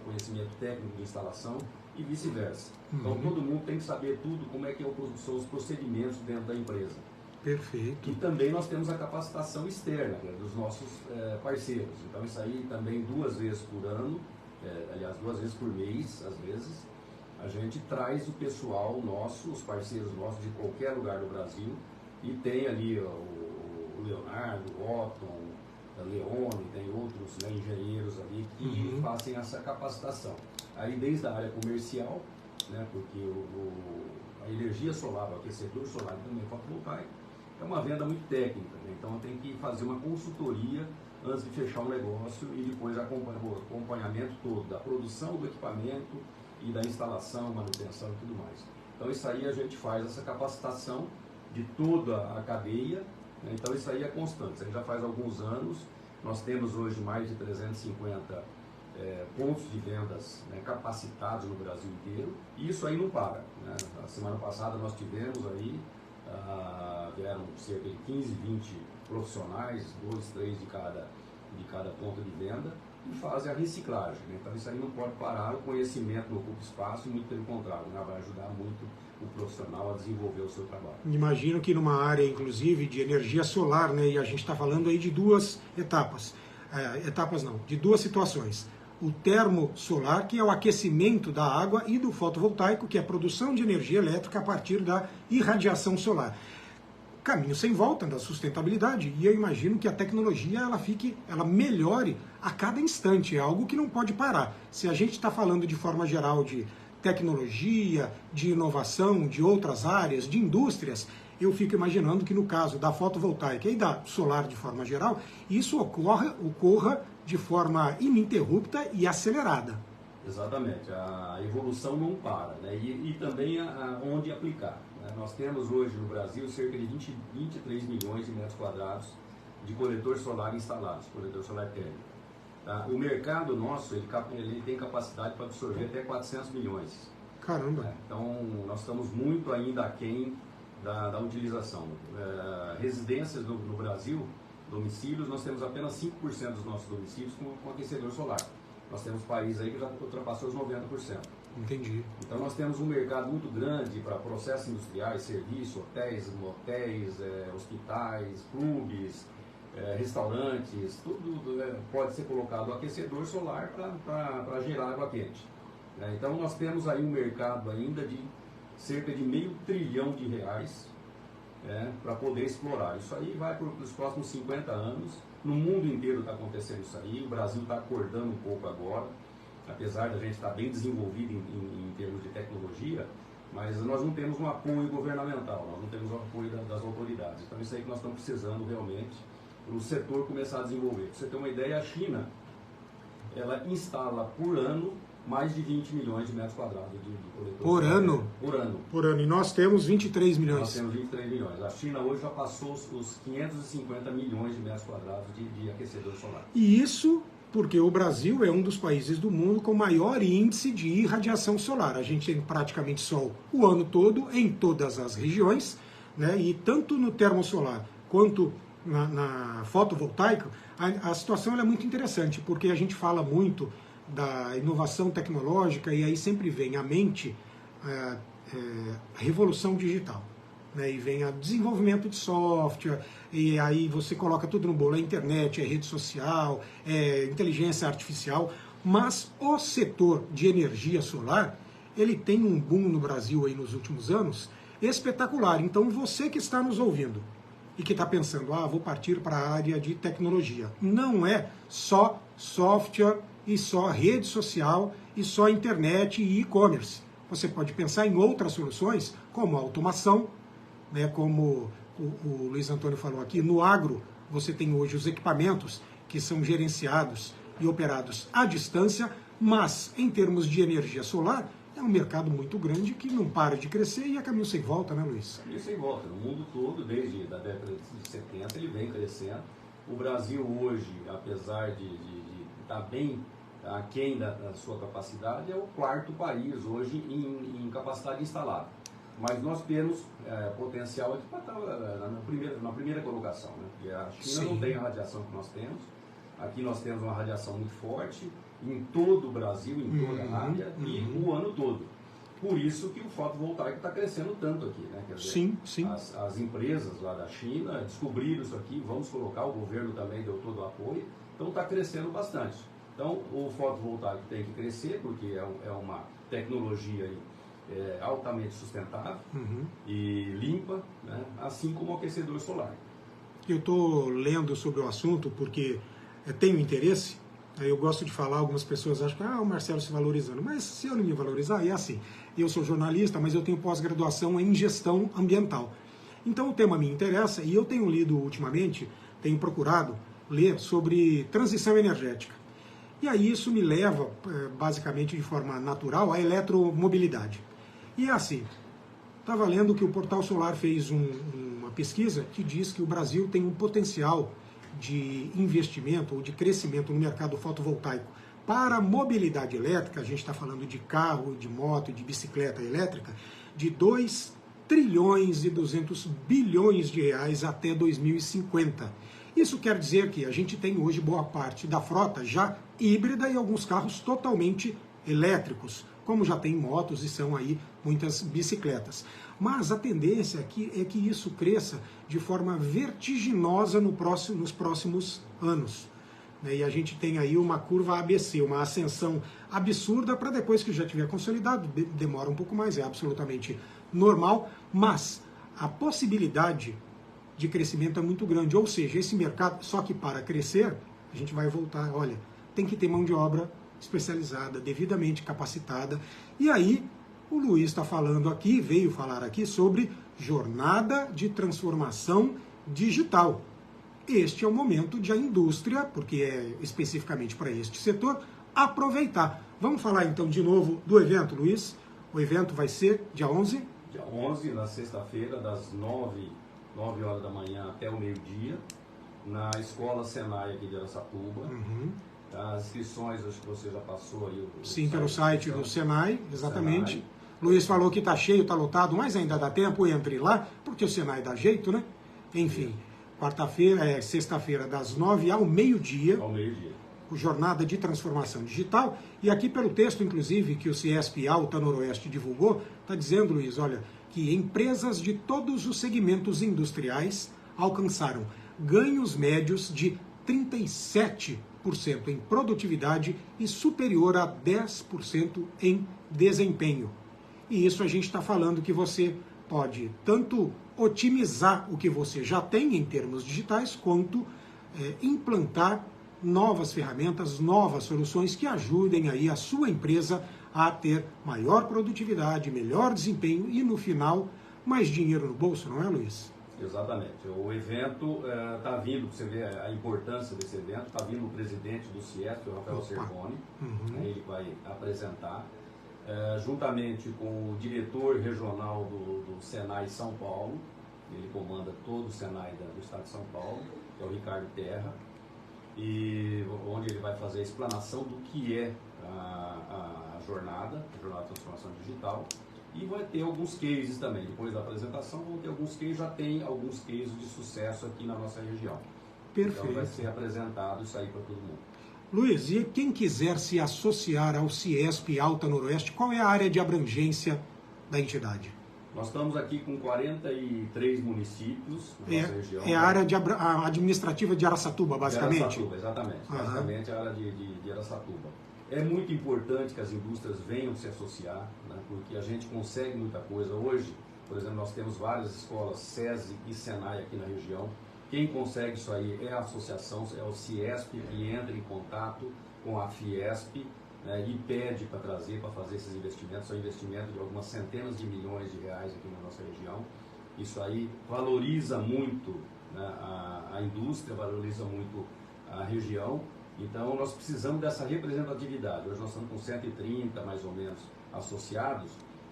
conhecimento técnico de instalação e vice-versa. Então todo mundo tem que saber tudo, como é que são os procedimentos dentro da empresa. Perfeito. E também nós temos a capacitação externa, né, dos nossos parceiros. Então isso aí também 2 vezes por ano, aliás 2 vezes por mês, às vezes, a gente traz o pessoal nosso, os parceiros nossos de qualquer lugar do Brasil, e tem ali o Leonardo, o Otton, a Leone, tem outros, né, engenheiros ali que fazem essa capacitação. Aí desde a área comercial, né, porque a energia solar, o aquecedor solar e também fotovoltaico, é uma venda muito técnica, né? Então tem que fazer uma consultoria antes de fechar um negócio e depois o acompanhamento todo da produção do equipamento e da instalação, manutenção e tudo mais. Então isso aí a gente faz essa capacitação de toda a cadeia, né? Então isso aí é constante, isso aí já faz alguns anos. Nós temos hoje mais de 350 pontos de vendas, né, capacitados no Brasil inteiro, e isso aí não para, né? A semana passada nós tivemos aí vieram cerca de 15, 20 profissionais, 2, 3 de cada ponto de venda, e fazem a reciclagem, né? Então isso aí não pode parar, o conhecimento não ocupa espaço, e muito pelo contrário, né? Vai ajudar muito o profissional a desenvolver o seu trabalho. Imagino que numa área, inclusive, de energia solar, né, e a gente está falando aí de 2 etapas, de 2 situações. O termo solar, que é o aquecimento da água, e do fotovoltaico, que é a produção de energia elétrica a partir da irradiação solar. Caminho sem volta da sustentabilidade, e eu imagino que a tecnologia ela melhore a cada instante, é algo que não pode parar. Se a gente está falando de forma geral de tecnologia, de inovação, de outras áreas, de indústrias, eu fico imaginando que no caso da fotovoltaica e da solar de forma geral, isso ocorra de forma ininterrupta e acelerada. Exatamente, a evolução não para, né? E também onde aplicar, né? Nós temos hoje no Brasil cerca de 23 milhões de metros quadrados de coletor solar instalados, coletor solar térmico. Tá? O mercado nosso ele tem capacidade para absorver até 400 milhões. Caramba! Né? Então nós estamos muito ainda aquém da utilização. Residências no Brasil, domicílios, nós temos apenas 5% dos nossos domicílios com aquecedor solar. Nós temos países aí que já ultrapassou os 90%. Entendi. Então nós temos um mercado muito grande para processos industriais, serviços, hotéis, motéis, hospitais, clubes, restaurantes, tudo pode ser colocado aquecedor solar para gerar água quente. Então nós temos aí um mercado ainda de cerca de R$500 bilhão para poder explorar. Isso aí vai para os próximos 50 anos. No mundo inteiro está acontecendo isso aí. O Brasil está acordando um pouco agora, apesar da gente estar bem desenvolvido em termos de tecnologia, mas nós não temos um apoio governamental, nós não temos o apoio das autoridades. Então isso aí que nós estamos precisando realmente para o setor começar a desenvolver. Para você ter uma ideia, a China ela instala por ano mais de 20 milhões de metros quadrados de coletor. Por ano? Por ano. Por ano. E nós temos 23 milhões. Nós temos 23 milhões. A China hoje já passou os 550 milhões de metros quadrados de aquecedor solar. E isso porque o Brasil é um dos países do mundo com maior índice de irradiação solar. A gente tem praticamente sol o ano todo, em todas as regiões, né? E tanto no termosolar quanto na fotovoltaica, a situação é muito interessante, porque a gente fala muito da inovação tecnológica e aí sempre vem à mente a revolução digital. né, e vem a desenvolvimento de software, e aí você coloca tudo no bolo, é internet, é rede social, é inteligência artificial, mas o setor de energia solar, ele tem um boom no Brasil aí nos últimos anos espetacular. Então você que está nos ouvindo e que está pensando, vou partir para a área de tecnologia, não é só software e só rede social e só internet e e-commerce. Você pode pensar em outras soluções, como automação, né, como o Luiz Antônio falou aqui, no agro você tem hoje os equipamentos que são gerenciados e operados à distância, mas em termos de energia solar, é um mercado muito grande que não para de crescer e é caminho sem volta, né, Luiz? Caminho sem volta. No mundo todo, desde a década de 70, ele vem crescendo. O Brasil hoje, apesar de estar bem aquém da sua capacidade, é o quarto país hoje em capacidade instalada. Mas nós temos potencial aqui para estar na primeira colocação, né? Porque a China Sim. não tem a radiação que nós temos. Aqui nós temos uma radiação muito forte em todo o Brasil, em toda a área e o ano todo. Por isso que o fotovoltaico está crescendo tanto aqui, né? Quer dizer, sim, sim. As empresas lá da China descobriram isso aqui, vamos colocar, o governo também deu todo o apoio, então está crescendo bastante. Então o fotovoltaico tem que crescer, porque é uma tecnologia aí, altamente sustentável e limpa, né? Assim como o aquecedor solar. Eu estou lendo sobre o assunto porque tenho interesse. Eu gosto de falar, algumas pessoas acham que o Marcelo se valorizando, mas se eu não me valorizar, é assim. Eu sou jornalista, mas eu tenho pós-graduação em gestão ambiental. Então o tema me interessa e eu tenho lido ultimamente, tenho procurado ler sobre transição energética. E aí isso me leva, basicamente de forma natural, à eletromobilidade. E é assim, estava lendo que o Portal Solar fez uma pesquisa que diz que o Brasil tem um potencial de investimento ou de crescimento no mercado fotovoltaico para a mobilidade elétrica, a gente está falando de carro, de moto, de bicicleta elétrica, de 2 trilhões e 200 bilhões de reais até 2050. Isso quer dizer que a gente tem hoje boa parte da frota já híbrida e alguns carros totalmente elétricos, como já tem motos e são aí muitas bicicletas. Mas a tendência é que isso cresça de forma vertiginosa nos próximos anos. E a gente tem aí uma curva ABC, uma ascensão absurda para depois que já tiver consolidado, demora um pouco mais, é absolutamente normal, mas a possibilidade de crescimento é muito grande. Ou seja, esse mercado, só que para crescer, a gente vai voltar, olha, tem que ter mão de obra especializada, devidamente capacitada. E aí, o Luiz está falando aqui, veio falar aqui sobre jornada de transformação digital. Este é o momento de a indústria, porque é especificamente para este setor, aproveitar. Vamos falar então de novo do evento, Luiz. O evento vai ser dia 11? Dia 11, na sexta-feira, das 9 horas da manhã até o meio-dia, na Escola Senai aqui de Araçatuba. As inscrições, acho que você já passou aí. Sim, pelo site do Senai, exatamente. Senai. Luiz falou que está cheio, está lotado, mas ainda dá tempo, entre lá, porque o Senai dá jeito, né? Enfim, sexta-feira, das 9 ao meio-dia. Ao meio-dia. Jornada de transformação digital. E aqui pelo texto, inclusive, que o CIESP Alta Noroeste divulgou, está dizendo, Luiz, olha, que empresas de todos os segmentos industriais alcançaram ganhos médios de 37% em produtividade e superior a 10% em desempenho. E isso a gente está falando que você pode tanto otimizar o que você já tem em termos digitais, quanto implantar novas ferramentas, novas soluções que ajudem aí a sua empresa a ter maior produtividade, melhor desempenho e, no final, mais dinheiro no bolso, não é, Luiz? Exatamente. O evento está vindo, você vê a importância desse evento, está vindo o presidente do CIESP, o Rafael Cervoni, ele vai apresentar, juntamente com o diretor regional do Senai São Paulo, ele comanda todo o Senai do estado de São Paulo, que é o Ricardo Terra, e onde ele vai fazer a explanação do que é a jornada de transformação digital. E vai ter alguns cases também, depois da apresentação vão ter alguns cases, já tem alguns cases de sucesso aqui na nossa região. Perfeito. Então vai ser apresentado isso aí para todo mundo. Luiz, e quem quiser se associar ao CIESP Alta Noroeste, qual é a área de abrangência da entidade? Nós estamos aqui com 43 municípios na nossa região. É a área administrativa de Araçatuba, basicamente? De Araçatuba, exatamente. Basicamente a área de Araçatuba. É muito importante que as indústrias venham se associar, né, porque a gente consegue muita coisa. Hoje, por exemplo, nós temos várias escolas, SESI e SENAI aqui na região. Quem consegue isso aí é a associação, é o CIESP, que entra em contato com a Fiesp, né, e pede para trazer, para fazer esses investimentos. São investimentos de algumas centenas de milhões de reais aqui na nossa região. Isso aí valoriza muito, né, a indústria, valoriza muito a região. Então nós precisamos dessa representatividade. Hoje nós estamos com 130 mais ou menos associados,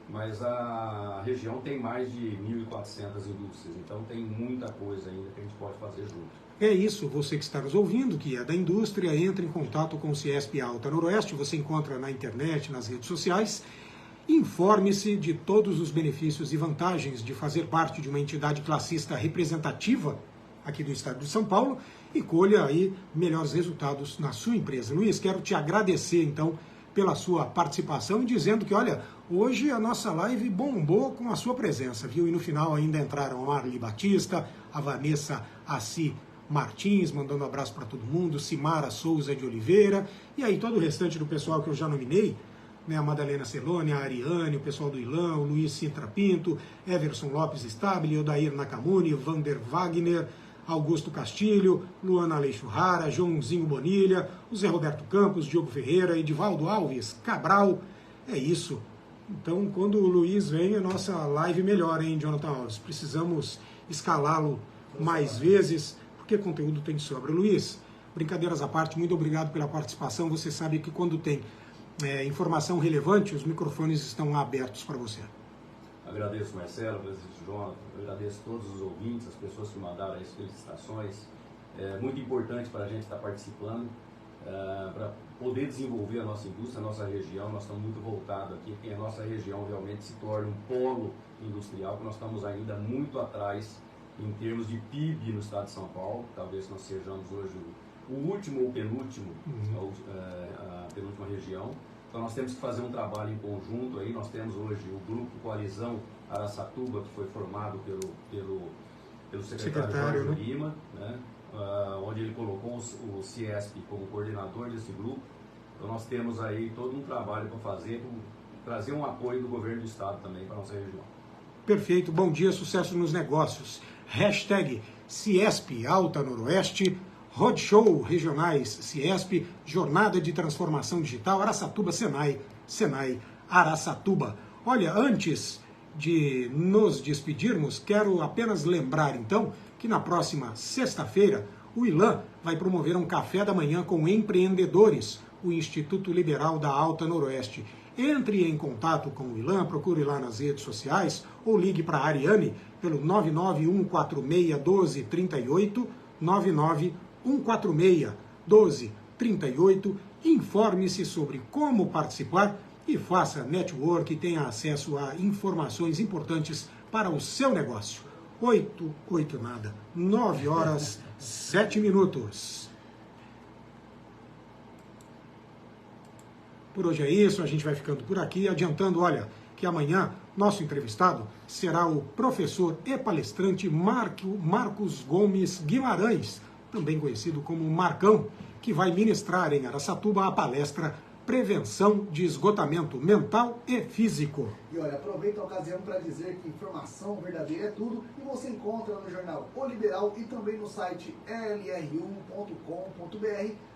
mas a região tem mais de 1.400 indústrias, então tem muita coisa ainda que a gente pode fazer junto. É isso, você que está nos ouvindo, que é da indústria, entre em contato com o CIESP Alta Noroeste, você encontra na internet, nas redes sociais. Informe-se de todos os benefícios e vantagens de fazer parte de uma entidade classista representativa aqui do estado de São Paulo e colha aí melhores resultados na sua empresa. Luiz, quero te agradecer então pela sua participação, dizendo que, olha, hoje a nossa live bombou com a sua presença, viu? E no final ainda entraram a Marli Batista, a Vanessa Assi Martins, mandando um abraço para todo mundo, Simara Souza de Oliveira, e aí todo o restante do pessoal que eu já nominei, né, a Madalena Celone, a Ariane, o pessoal do Ilan, o Luiz Sintra Pinto, Everson Lopes Stabile, Odair Nakamuni, Vander Wagner, Augusto Castilho, Luana Aleixurrara, Joãozinho Bonilha, o Zé Roberto Campos, Diogo Ferreira, Edivaldo Alves, Cabral. É isso. Então, quando o Luiz vem, a nossa live melhora, hein, Jonathan Alves? Precisamos escalá-lo mais vezes, porque conteúdo tem de sobra. Luiz, brincadeiras à parte, muito obrigado pela participação. Você sabe que quando tem informação relevante, os microfones estão abertos para você. Agradeço, Marcelo, agradeço, Jonathan, agradeço todos os ouvintes, as pessoas que mandaram as felicitações. É muito importante para a gente estar participando, para poder desenvolver a nossa indústria, a nossa região. Nós estamos muito voltados aqui, que a nossa região realmente se torne um polo industrial, que nós estamos ainda muito atrás em termos de PIB no estado de São Paulo. Talvez nós sejamos hoje o último ou penúltimo, a penúltima região. Então nós temos que fazer um trabalho em conjunto aí. Nós temos hoje o grupo Coalizão Araçatuba, que foi formado pelo secretário Jorge Lima, né, onde ele colocou o CIESP como coordenador desse grupo. Então nós temos aí todo um trabalho para fazer, trazer um apoio do governo do estado também para a nossa região. Perfeito, bom dia, sucesso nos negócios. Hashtag CIESP Alta Noroeste, Roadshow Regionais CIESP, Jornada de Transformação Digital, Araçatuba Senai, Senai Araçatuba. Olha, antes de nos despedirmos, quero apenas lembrar então que na próxima sexta-feira o Ilan vai promover um café da manhã com empreendedores, o Instituto Liberal da Alta Noroeste. Entre em contato com o Ilan, procure lá nas redes sociais ou ligue para a Ariane pelo 991461238, 991461238. Informe-se sobre como participar e faça network e tenha acesso a informações importantes para o seu negócio. 9 horas 7 minutos. Por hoje é isso, a gente vai ficando por aqui, adiantando, olha, que amanhã nosso entrevistado será o professor e palestrante Marcos Gomes Guimarães, também conhecido como Marcão, que vai ministrar em Araçatuba a palestra Prevenção de Esgotamento Mental e Físico. E olha, aproveita a ocasião para dizer que informação verdadeira é tudo e você encontra no jornal O Liberal e também no site lru.com.br,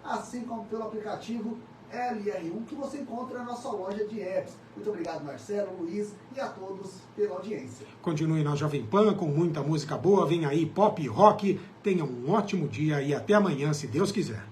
assim como pelo aplicativo LR1 que você encontra na nossa loja de apps. Muito obrigado, Marcelo, Luiz e a todos pela audiência. Continue na Jovem Pan com muita música boa, vem aí pop e rock. Tenha um ótimo dia e até amanhã, se Deus quiser.